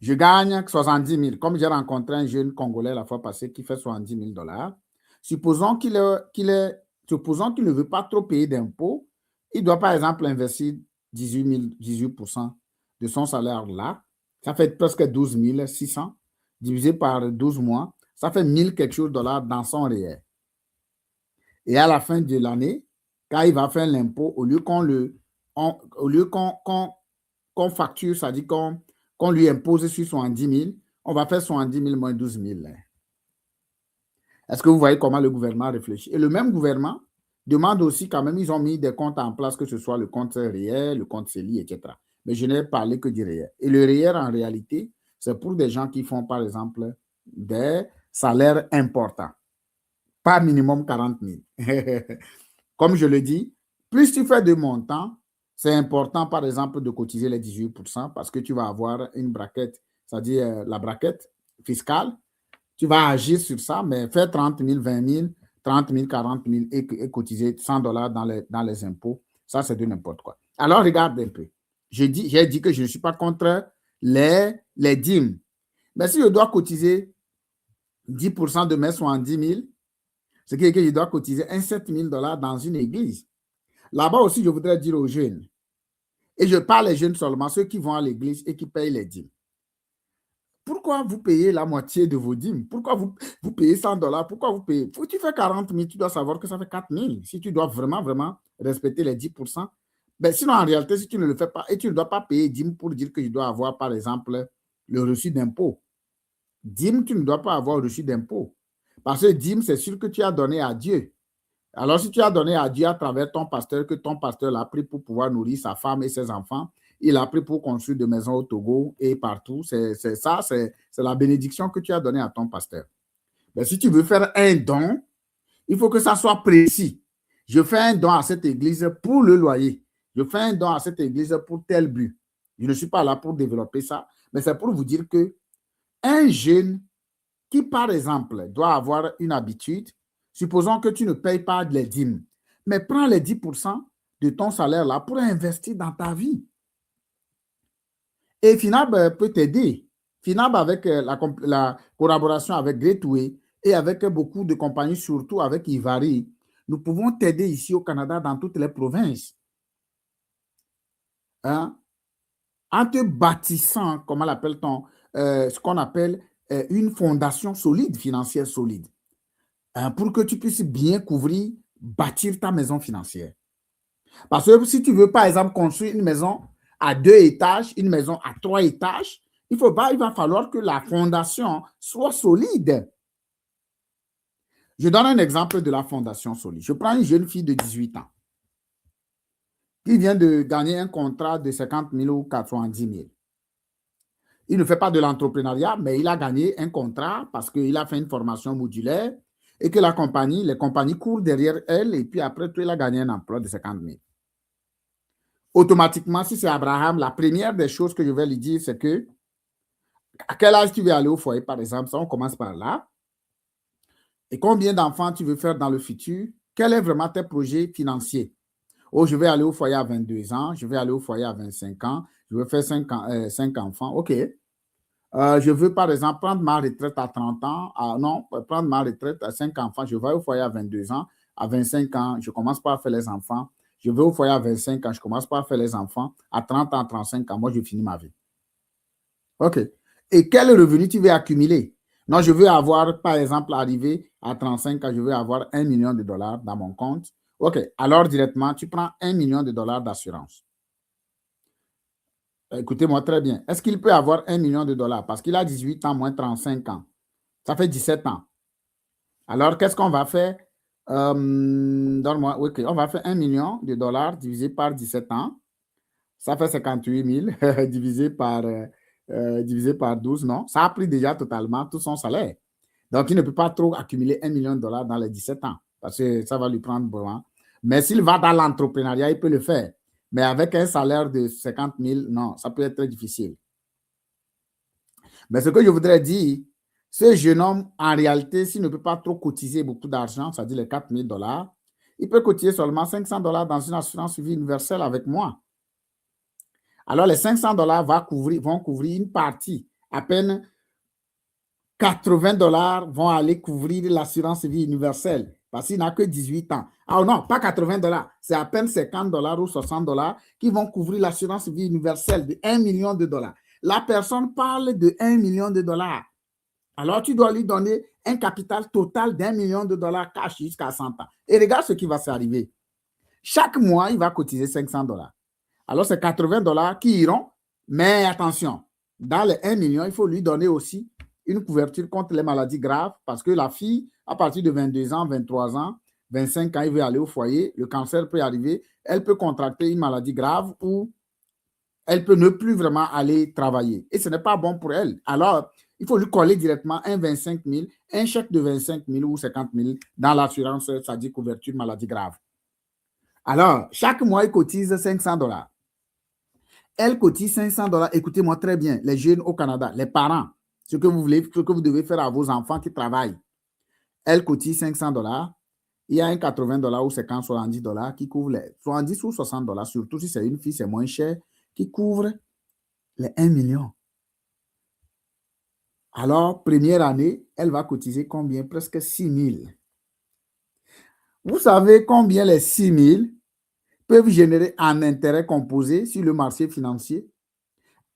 Je gagne 70 000. Comme j'ai rencontré un jeune Congolais la fois passée qui fait 70 000 $. Supposons qu'il ne veut pas trop payer d'impôts. Il doit, par exemple, investir 18% de son salaire là. Ça fait presque 12 600 divisé par 12 mois. Ça fait 1000 quelque chose de dollars dans son réel. Et à la fin de l'année, quand il va faire l'impôt, au lieu qu'on facture, c'est-à-dire qu'on lui impose sur 70 000, on va faire 70 000 moins 12 000. Est-ce que vous voyez comment le gouvernement réfléchit? Et le même gouvernement demande aussi quand même, ils ont mis des comptes en place, que ce soit le compte réel, le compte CELI, etc. Mais je n'ai parlé que du réel. Et le réel, en réalité, c'est pour des gens qui font, par exemple, des salaires importants. Pas minimum 40 000. Comme je le dis, plus tu fais de montants, c'est important, par exemple, de cotiser les 18% parce que tu vas avoir une braquette, c'est-à-dire la braquette fiscale. Tu vas agir sur ça, mais faire 30 000, 20 000, 30 000, 40 000 et cotiser 100 $ dans les impôts, ça, c'est de n'importe quoi. Alors, regarde un peu. J'ai dit que je ne suis pas contre les dîmes. Mais si je dois cotiser 10% de mes 70 000, ce qui est que je dois cotiser un 7 000 $ dans une église. Là-bas aussi, je voudrais dire aux jeunes, et je parle aux jeunes seulement, ceux qui vont à l'église et qui payent les dîmes. Pourquoi vous payez la moitié de vos dîmes? Pourquoi vous payez 100 $? Pourquoi vous payez? Si tu fais 40 000, tu dois savoir que ça fait 4 000. Si tu dois vraiment, vraiment respecter les 10%, ben sinon, en réalité, si tu ne le fais pas, et tu ne dois pas payer dîmes pour dire que je dois avoir, par exemple, le reçu d'impôt. Dîmes, tu ne dois pas avoir reçu d'impôt. Parce que dîmes, c'est sûr que tu as donné à Dieu. Alors, si tu as donné à Dieu à travers ton pasteur, que ton pasteur l'a pris pour pouvoir nourrir sa femme et ses enfants, il a pris pour construire des maisons au Togo et partout. C'est la bénédiction que tu as donnée à ton pasteur. Mais si tu veux faire un don, il faut que ça soit précis. Je fais un don à cette église pour le loyer. Je fais un don à cette église pour tel but. Je ne suis pas là pour développer ça, mais c'est pour vous dire que un jeune qui, par exemple, doit avoir une habitude, supposons que tu ne payes pas les dîmes, mais prends les 10% de ton salaire là pour investir dans ta vie. Et Finab peut t'aider. Finab, avec la collaboration avec Gateway et avec beaucoup de compagnies, surtout avec Ivari, nous pouvons t'aider ici au Canada, dans toutes les provinces. Hein? En te bâtissant, comment l'appelle-t-on, ce qu'on appelle une fondation solide, financière solide, hein, pour que tu puisses bien couvrir bâtir ta maison financière. Parce que si tu veux, par exemple, construire une maison à 2 étages, une maison à 3 étages, il va falloir que la fondation soit solide. Je donne un exemple de la fondation solide. Je prends une jeune fille de 18 ans qui vient de gagner un contrat de 50 000 ou 90 000. Il ne fait pas de l'entrepreneuriat, mais il a gagné un contrat parce qu'il a fait une formation modulaire et que les compagnies courent derrière elle et puis après tout, il a gagné un emploi de 50 000. Automatiquement, si c'est Abraham, la première des choses que je vais lui dire, c'est que à quel âge tu veux aller au foyer, par exemple, ça, on commence par là. Et combien d'enfants tu veux faire dans le futur? Quel est vraiment tes projets financiers? Oh, je vais aller au foyer à 22 ans, je vais aller au foyer à 25 ans, je veux faire 5 enfants. OK. Je veux, par exemple, prendre ma retraite à 30 ans. Non, prendre ma retraite à 5 enfants. Je vais au foyer à 22 ans. À 25 ans, je commence par faire les enfants. Je vais au foyer à 25 ans, je commence par faire les enfants. À 30 ans, 35 ans, moi, je finis ma vie. OK. Et quel revenu tu veux accumuler? Non, je veux avoir, par exemple, arrivé à 35 ans, je veux avoir 1 million de dollars dans mon compte. OK. Alors, directement, tu prends 1 million de dollars d'assurance. Écoutez-moi très bien. Est-ce qu'il peut avoir 1 million de dollars? Parce qu'il a 18 ans moins 35 ans. Ça fait 17 ans. Alors, qu'est-ce qu'on va faire? Donne-moi, OK, on va faire 1 million de dollars divisé par 17 ans. Ça fait 58 000 divisé par 12, non? Ça a pris déjà totalement tout son salaire. Donc, il ne peut pas trop accumuler 1 million de dollars dans les 17 ans parce que ça va lui prendre vraiment. Mais s'il va dans l'entrepreneuriat, il peut le faire. Mais avec un salaire de 50 000, non, ça peut être très difficile. Mais ce que je voudrais dire, ce jeune homme, en réalité, s'il ne peut pas trop cotiser beaucoup d'argent, c'est-à-dire les 4 000 dollars, il peut cotiser seulement 500 dollars dans une assurance vie universelle avec moi. Alors, les 500 dollars vont couvrir une partie. À peine 80 dollars vont aller couvrir l'assurance vie universelle parce qu'il n'a que 18 ans. Ah non, pas 80 dollars, c'est à peine 50 dollars ou 60 dollars qui vont couvrir l'assurance vie universelle de 1 million de dollars. La personne parle de 1 million de dollars. Alors, tu dois lui donner un capital total d'1 million de dollars cash jusqu'à 100 ans. Et regarde ce qui va s'arriver. Chaque mois, il va cotiser 500 dollars. Alors, c'est 80 dollars qui iront. Mais attention, dans les 1 million, il faut lui donner aussi une couverture contre les maladies graves parce que la fille, à partir de 22 ans, 23 ans, 25 ans, il veut aller au foyer, le cancer peut arriver, elle peut contracter une maladie grave ou elle peut ne plus vraiment aller travailler. Et ce n'est pas bon pour elle. Alors, il faut lui coller directement un 25 000, un chèque de 25 000 ou 50 000 dans l'assurance, c'est-à-dire couverture maladie grave. Alors, chaque mois, il cotise 500 dollars. Elle cotise 500 dollars. Écoutez-moi très bien, les jeunes au Canada, les parents, ce que vous devez faire à vos enfants qui travaillent. Elle cotise 500 dollars. Il y a un 80 dollars ou 50, 70 dollars qui couvre les 70 ou 60 dollars, surtout si c'est une fille, c'est moins cher, qui couvre les 1 million. Alors, première année, elle va cotiser combien? Presque 6 000. Vous savez combien les 6 000 peuvent générer en intérêt composé sur le marché financier?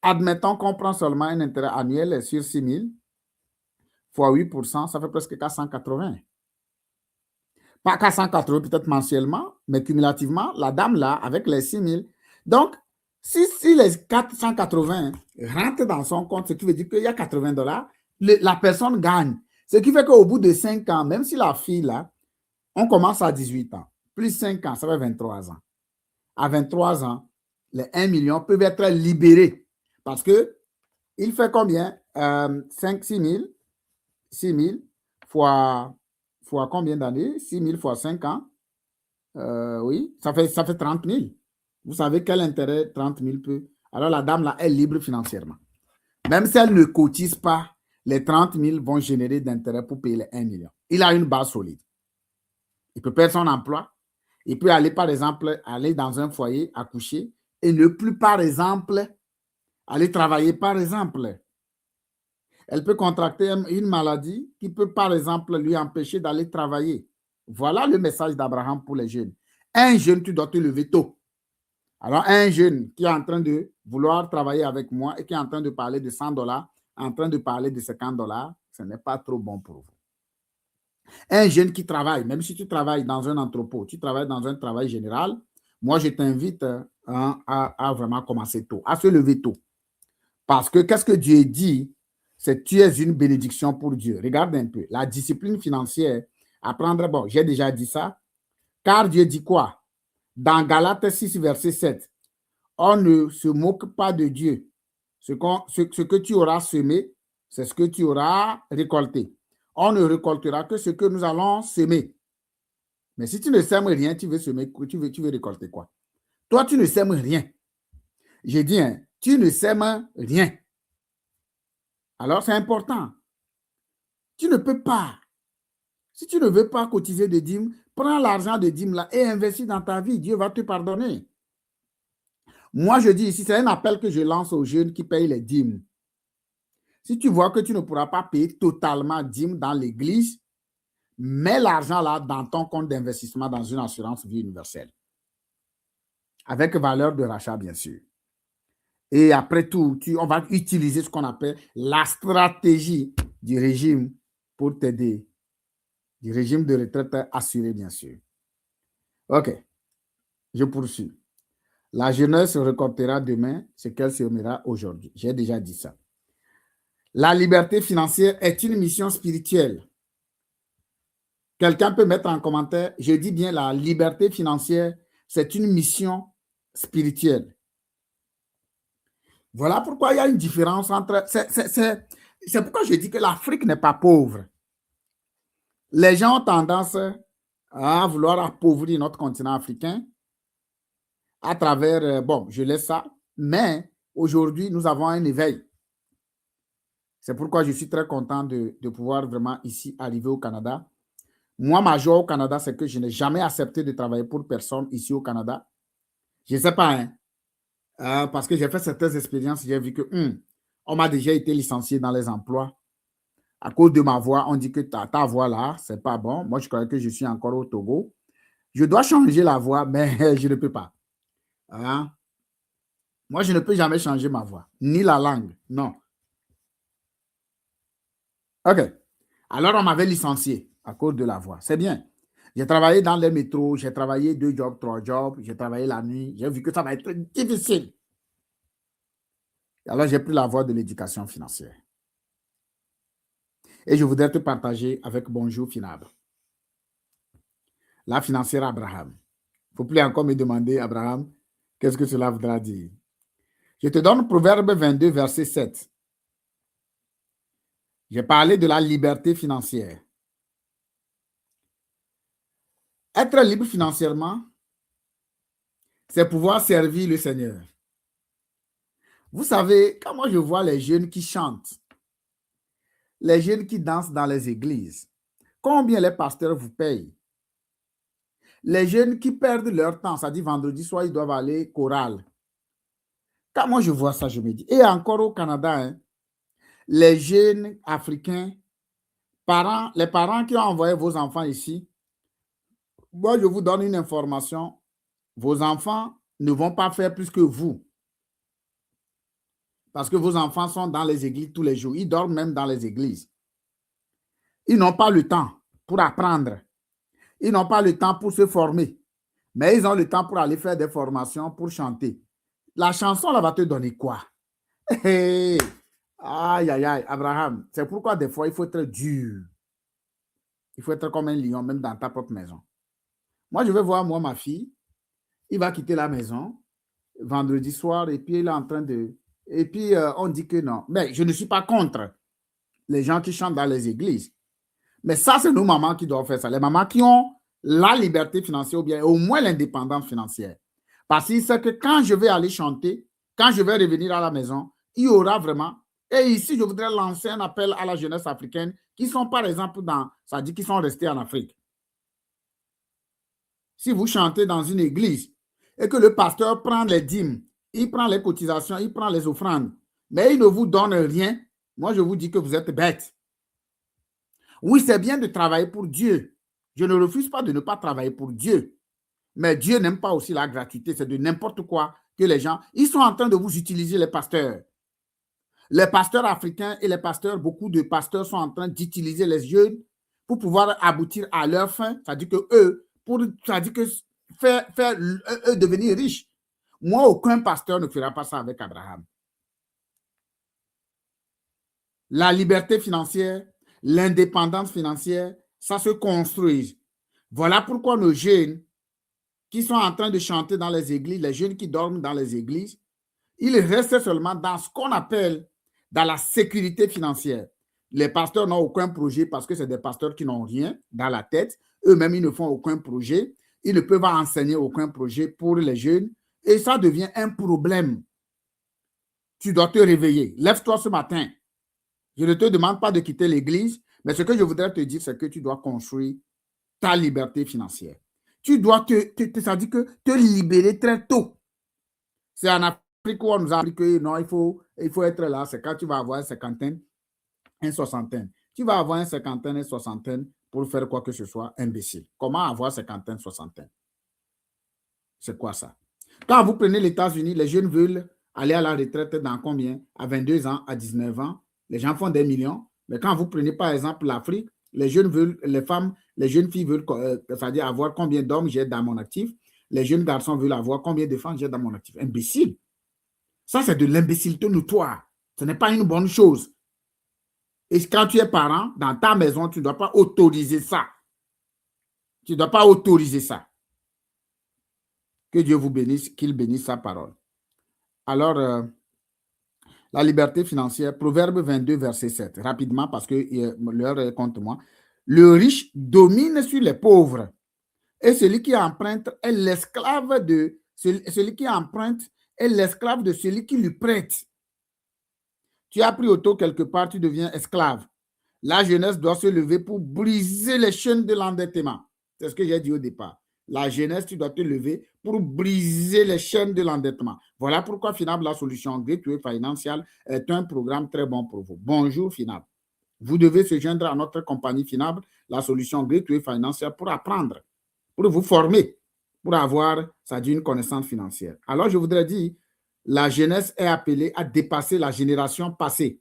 Admettons qu'on prend seulement un intérêt annuel sur 6 000 fois 8%, ça fait presque 480. Pas 480 peut-être mensuellement, mais cumulativement, la dame là, avec les 6 000. Donc, si les 480 rentrent dans son compte, ce qui veut dire qu'il y a 80 dollars, la personne gagne. Ce qui fait qu'au bout de 5 ans, même si la fille là, on commence à 18 ans, plus 5 ans, ça fait 23 ans. À 23 ans, les 1 million peuvent être libérés parce que il fait combien? 6 000 fois combien d'années? 6 000 fois 5 ans. Oui, ça fait 30 000. Vous savez quel intérêt 30 000 peut? Alors la dame là est libre financièrement. Même si elle ne cotise pas, les 30 000 vont générer d'intérêt pour payer les 1 million. Il a une base solide. Il peut perdre son emploi. Il peut aller, par exemple, aller dans un foyer, accoucher et ne plus, par exemple, aller travailler, par exemple. Elle peut contracter une maladie qui peut, par exemple, lui empêcher d'aller travailler. Voilà le message d'Abraham pour les jeunes. Un jeune, tu dois te lever tôt. Alors, un jeune qui est en train de vouloir travailler avec moi et qui est en train de parler de 100 dollars, en train de parler de 50 dollars, ce n'est pas trop bon pour vous. Un jeune qui travaille, même si tu travailles dans un entrepôt, tu travailles dans un travail général, moi, je t'invite à vraiment commencer tôt, à se lever tôt. Parce que qu'est-ce que Dieu dit? C'est que tu es une bénédiction pour Dieu. Regarde un peu. La discipline financière, apprendre, bon, j'ai déjà dit ça. Car Dieu dit quoi? Dans Galates 6, verset 7, on ne se moque pas de Dieu. Ce que tu auras semé, c'est ce que tu auras récolté. On ne récoltera que ce que nous allons semer. Mais si tu ne sèmes rien, tu veux semer, tu veux récolter quoi? Toi, tu ne sèmes rien. J'ai dit, hein, tu ne sèmes rien. Alors, c'est important. Tu ne peux pas. Si tu ne veux pas cotiser de dîmes, prends l'argent de dîmes là et investis dans ta vie. Dieu va te pardonner. Moi, je dis ici, c'est un appel que je lance aux jeunes qui payent les dîmes. Si tu vois que tu ne pourras pas payer totalement dîmes dans l'église, mets l'argent là dans ton compte d'investissement dans une assurance vie universelle. Avec valeur de rachat, bien sûr. Et après tout, on va utiliser ce qu'on appelle la stratégie du régime pour t'aider. Du régime de retraite assuré, bien sûr. OK, je poursuis. La jeunesse récoltera demain ce qu'elle semera aujourd'hui. J'ai déjà dit ça. La liberté financière est une mission spirituelle. Quelqu'un peut mettre en commentaire, je dis bien la liberté financière, c'est une mission spirituelle. Voilà pourquoi il y a une différence entre... C'est pourquoi je dis que l'Afrique n'est pas pauvre. Les gens ont tendance à vouloir appauvrir notre continent africain à travers... bon, je laisse ça, mais aujourd'hui, nous avons un éveil. C'est pourquoi je suis très content de pouvoir vraiment ici arriver au Canada. Moi, ma joie au Canada, c'est que je n'ai jamais accepté de travailler pour personne ici au Canada. Je ne sais pas, hein, parce que j'ai fait certaines expériences, j'ai vu que on m'a déjà été licencié dans les emplois. À cause de ma voix, on dit que ta voix là, c'est pas bon. Moi, je croyais que je suis encore au Togo. Je dois changer la voix, mais je ne peux pas. Hein? Moi, je ne peux jamais changer ma voix, ni la langue, non. OK. Alors, on m'avait licencié à cause de la voix. C'est bien. J'ai travaillé dans les métros, j'ai travaillé 2 jobs, 3 jobs, j'ai travaillé la nuit. J'ai vu que ça va être difficile. Alors, j'ai pris la voie de l'éducation financière. Et je voudrais te partager avec Bonjour Finabre. La financière Abraham. Il ne faut plus encore me demander, Abraham, qu'est-ce que cela voudra dire? Je te donne Proverbe 22, verset 7. J'ai parlé de la liberté financière. Être libre financièrement, c'est pouvoir servir le Seigneur. Vous savez, quand moi je vois les jeunes qui chantent, les jeunes qui dansent dans les églises, combien les pasteurs vous payent? Les jeunes qui perdent leur temps, ça dit vendredi soir, ils doivent aller chorale. Quand moi je vois ça, je me dis, et encore au Canada, hein, les jeunes africains, les parents qui ont envoyé vos enfants ici, moi je vous donne une information, vos enfants ne vont pas faire plus que vous. Parce que vos enfants sont dans les églises tous les jours. Ils dorment même dans les églises. Ils n'ont pas le temps pour apprendre. Ils n'ont pas le temps pour se former. Mais ils ont le temps pour aller faire des formations, pour chanter. La chanson, là, va te donner quoi? Hey, aïe, aïe, aïe, Abraham. C'est pourquoi des fois, il faut être dur. Il faut être comme un lion, même dans ta propre maison. Moi, je vais voir, moi, ma fille. Il va quitter la maison vendredi soir et puis il est en train de... Et puis, on dit que non. Mais je ne suis pas contre les gens qui chantent dans les églises. Mais ça, c'est nos mamans qui doivent faire ça. Les mamans qui ont la liberté financière ou bien au moins l'indépendance financière. Parce qu'ils savent que quand je vais aller chanter, quand je vais revenir à la maison, il y aura vraiment... Et ici, je voudrais lancer un appel à la jeunesse africaine qui sont, par exemple, ça dit qu'ils sont restés en Afrique. Si vous chantez dans une église et que le pasteur prend les dîmes, il prend les cotisations, il prend les offrandes, mais il ne vous donne rien, moi, je vous dis que vous êtes bête. Oui, c'est bien de travailler pour Dieu. Je ne refuse pas de ne pas travailler pour Dieu. Mais Dieu n'aime pas aussi la gratuité. C'est de n'importe quoi que les gens... Ils sont en train de vous utiliser, les pasteurs. Les pasteurs africains et les pasteurs, beaucoup de pasteurs sont en train d'utiliser les jeunes pour pouvoir aboutir à leur fin, c'est-à-dire que eux, c'est-à-dire que faire eux devenir riches. Moi, aucun pasteur ne fera pas ça avec Abraham. La liberté financière, l'indépendance financière, ça se construit. Voilà pourquoi nos jeunes qui sont en train de chanter dans les églises, les jeunes qui dorment dans les églises, ils restent seulement dans ce qu'on appelle dans la sécurité financière. Les pasteurs n'ont aucun projet parce que c'est des pasteurs qui n'ont rien dans la tête. Eux-mêmes, ils ne font aucun projet. Ils ne peuvent enseigner aucun projet pour les jeunes. Et ça devient un problème. Tu dois te réveiller. Lève-toi ce matin. Je ne te demande pas de quitter l'église, mais ce que je voudrais te dire, c'est que tu dois construire ta liberté financière. Tu dois ça dit que te libérer très tôt. C'est en Afrique où on nous a appris que non, il faut être là. C'est quand tu vas avoir une cinquantaine, une soixantaine. Tu vas avoir une cinquantaine, une soixantaine pour faire quoi que ce soit, imbécile. Comment avoir cinquantaine, soixantaine? C'est quoi ça? Quand vous prenez les États-Unis, les jeunes veulent aller à la retraite dans combien? À 22 ans, à 19 ans. Les gens font des millions. Mais quand vous prenez par exemple l'Afrique, les jeunes veulent, les femmes, les jeunes filles veulent, c'est-à-dire avoir combien d'hommes j'ai dans mon actif. Les jeunes garçons veulent avoir combien de femmes j'ai dans mon actif. Imbécile. Ça, c'est de l'imbécilité notoire. Ce n'est pas une bonne chose. Et quand tu es parent, dans ta maison, tu ne dois pas autoriser ça. Tu ne dois pas autoriser ça. Que Dieu vous bénisse, qu'il bénisse sa parole. Alors, la liberté financière, Proverbe 22, verset 7. Rapidement, parce que l'heure est contre moi. Le riche domine sur les pauvres. Et celui qui emprunte est l'esclave de celui qui emprunte est l'esclave de celui qui lui prête. Tu as pris auto quelque part, tu deviens esclave. La jeunesse doit se lever pour briser les chaînes de l'endettement. C'est ce que j'ai dit au départ. La jeunesse, tu dois te lever pour briser les chaînes de l'endettement. Voilà pourquoi FINAB, la solution Gateway Financial, est un programme très bon pour vous. Bonjour FINAB. Vous devez se joindre à notre compagnie FINAB, la solution Gateway Financial, pour apprendre, pour vous former, pour avoir, ça dit, une connaissance financière. Alors, je voudrais dire, la jeunesse est appelée à dépasser la génération passée.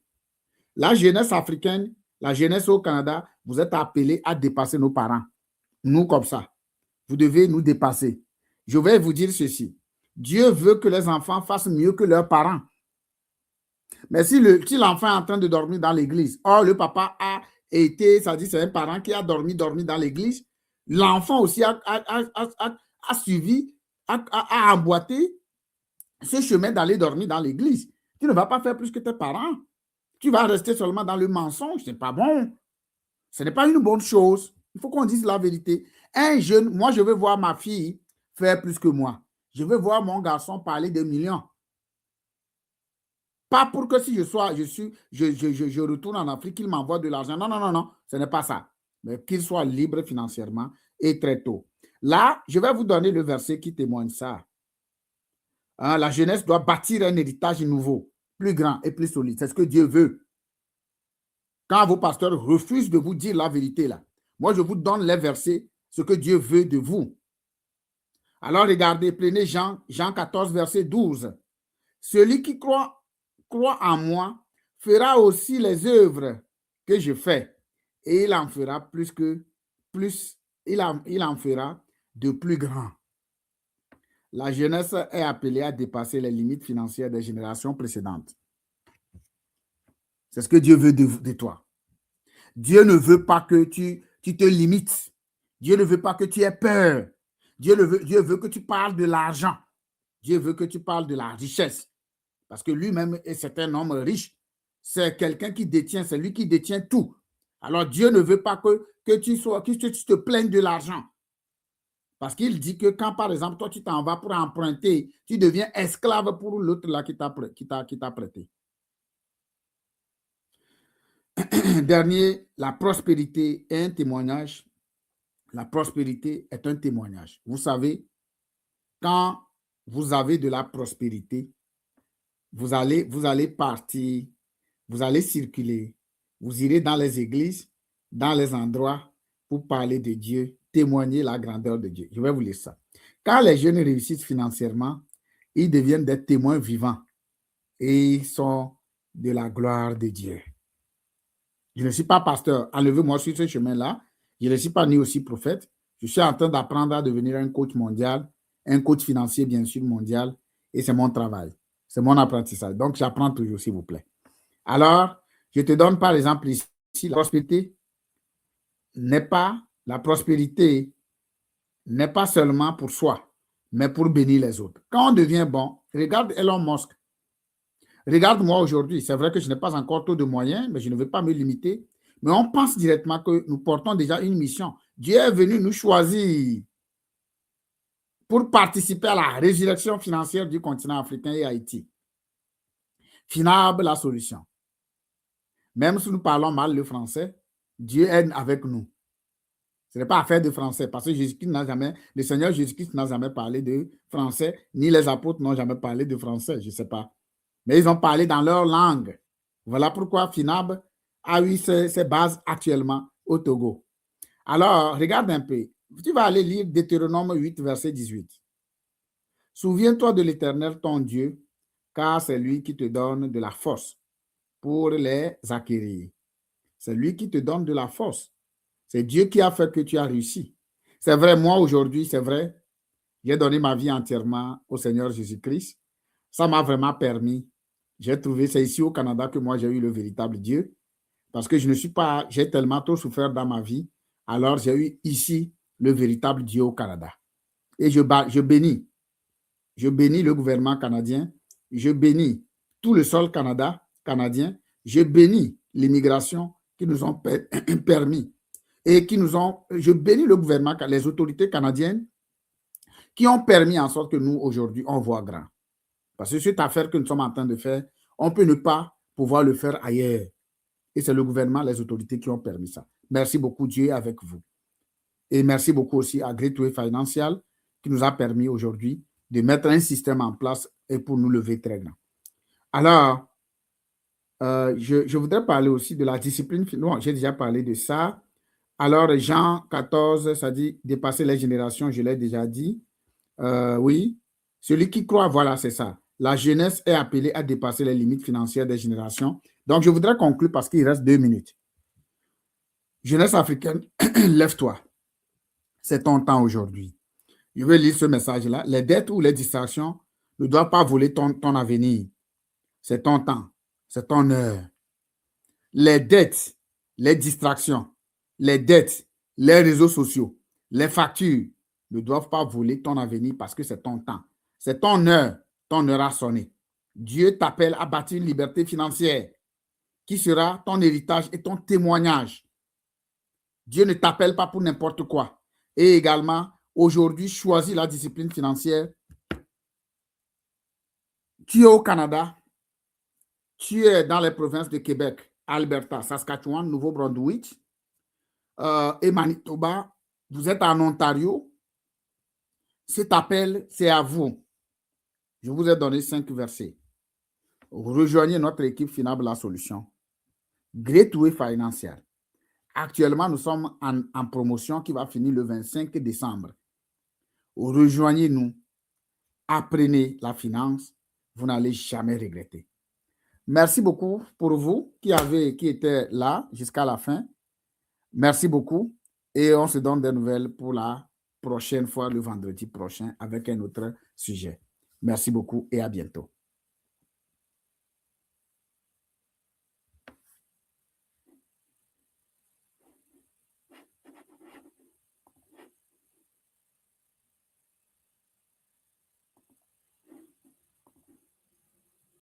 La jeunesse africaine, la jeunesse au Canada, vous êtes appelés à dépasser nos parents. Nous, comme ça. Vous devez nous dépasser. Je vais vous dire ceci. Dieu veut que les enfants fassent mieux que leurs parents. Mais si l'enfant est en train de dormir dans l'église, or le papa a été, ça dit c'est un parent qui a dormi dans l'église, l'enfant aussi a suivi, a emboîté ce chemin d'aller dormir dans l'église. Tu ne vas pas faire plus que tes parents. Tu vas rester seulement dans le mensonge. Ce n'est pas bon. Ce n'est pas une bonne chose. Il faut qu'on dise la vérité. Un jeune, moi, je veux voir ma fille faire plus que moi. Je veux voir mon garçon parler des millions. Pas pour que si je retourne en Afrique, qu'il m'envoie de l'argent. Non, non, non, non. Ce n'est pas ça. Mais qu'il soit libre financièrement et très tôt. Là, je vais vous donner le verset qui témoigne ça. Hein, la jeunesse doit bâtir un héritage nouveau, plus grand et plus solide. C'est ce que Dieu veut. Quand vos pasteurs refusent de vous dire la vérité, là, moi, je vous donne les versets, ce que Dieu veut de vous. Alors, regardez, prenez Jean 14, verset 12. Celui qui croit en moi fera aussi les œuvres que je fais, et il en fera il en fera de plus grand. La jeunesse est appelée à dépasser les limites financières des générations précédentes. C'est ce que Dieu veut de toi. Dieu ne veut pas que tu te limites. Dieu ne veut pas que tu aies peur. Dieu veut que tu parles de l'argent. Dieu veut que tu parles de la richesse. Parce que lui-même, c'est un homme riche. C'est quelqu'un qui détient, c'est lui qui détient tout. Alors Dieu ne veut pas que tu te plaignes de l'argent. Parce qu'il dit que quand, par exemple, toi, tu t'en vas pour emprunter, tu deviens esclave pour l'autre là qui t'a prêté. Dernier, la prospérité est un témoignage. La prospérité est un témoignage. Vous savez, quand vous avez de la prospérité, vous allez partir, vous allez circuler, vous irez dans les églises, dans les endroits pour parler de Dieu, témoigner la grandeur de Dieu. Je vais vous lire ça. Quand les jeunes réussissent financièrement, ils deviennent des témoins vivants et ils sont de la gloire de Dieu. Je ne suis pas pasteur. Enlevez-moi sur ce chemin-là. Je ne suis pas ni aussi prophète. Je suis en train d'apprendre à devenir un coach mondial, un coach financier, bien sûr, mondial. Et c'est mon travail. C'est mon apprentissage. Donc, j'apprends toujours, s'il vous plaît. Alors, je te donne par exemple ici, la prospérité n'est pas seulement pour soi, mais pour bénir les autres. Quand on devient bon, regarde Elon Musk. Regarde-moi aujourd'hui. C'est vrai que je n'ai pas encore trop de moyens, mais je ne veux pas me limiter. Mais on pense directement que nous portons déjà une mission. Dieu est venu nous choisir pour participer à la résurrection financière du continent africain et Haïti. Finable la solution. Même si nous parlons mal le français, Dieu est avec nous. Ce n'est pas affaire de français, parce que le Seigneur Jésus-Christ n'a jamais parlé de français, ni les apôtres n'ont jamais parlé de français, je ne sais pas. Mais ils ont parlé dans leur langue. Voilà pourquoi FINAB a eu ses bases actuellement au Togo. Alors, regarde un peu. Tu vas aller lire Deutéronome 8, verset 18. Souviens-toi de l'Éternel, ton Dieu, car c'est lui qui te donne de la force pour les acquérir. C'est lui qui te donne de la force. C'est Dieu qui a fait que tu as réussi. C'est vrai, moi aujourd'hui, c'est vrai, j'ai donné ma vie entièrement au Seigneur Jésus-Christ. Ça m'a vraiment permis. J'ai trouvé, c'est ici au Canada que moi j'ai eu le véritable Dieu. Parce que j'ai tellement trop souffert dans ma vie. Alors j'ai eu ici le véritable Dieu au Canada. Et je bénis le gouvernement canadien. Je bénis tout le sol canadien. Je bénis l'immigration qui nous ont permis et je bénis le gouvernement, les autorités canadiennes qui ont permis en sorte que nous, aujourd'hui, on voit grand. Parce que cette affaire que nous sommes en train de faire, on peut ne pas pouvoir le faire ailleurs. Et c'est le gouvernement, les autorités qui ont permis ça. Merci beaucoup, Dieu est avec vous. Et merci beaucoup aussi à Great Way Financial qui nous a permis aujourd'hui de mettre un système en place et pour nous lever très grand. Alors, je voudrais parler aussi de la discipline. Non, j'ai déjà parlé de ça. Alors, Jean 14, ça dit dépasser les générations, je l'ai déjà dit. Oui, celui qui croit, voilà, c'est ça. La jeunesse est appelée à dépasser les limites financières des générations. Donc, je voudrais conclure parce qu'il reste 2 minutes. Jeunesse africaine, lève-toi. C'est ton temps aujourd'hui. Je vais lire ce message-là. Les dettes ou les distractions ne doivent pas voler ton avenir. C'est ton temps. C'est ton heure. Les dettes, les distractions, les dettes, les réseaux sociaux, les factures ne doivent pas voler ton avenir parce que c'est ton temps. C'est ton heure a sonné. Dieu t'appelle à bâtir une liberté financière qui sera ton héritage et ton témoignage. Dieu ne t'appelle pas pour n'importe quoi. Et également, aujourd'hui, choisis la discipline financière. Tu es au Canada, tu es dans les provinces de Québec, Alberta, Saskatchewan, Nouveau-Brunswick et Manitoba. Vous êtes en Ontario. Cet appel, c'est à vous. Je vous ai donné 5 versets. Rejoignez notre équipe Finable la solution. Great Way Financial. Actuellement, nous sommes en promotion qui va finir le 25 décembre. Rejoignez-nous. Apprenez la finance. Vous n'allez jamais regretter. Merci beaucoup pour vous qui étaient là jusqu'à la fin. Merci beaucoup. Et on se donne des nouvelles pour la prochaine fois, le vendredi prochain, avec un autre sujet. Merci beaucoup et à bientôt.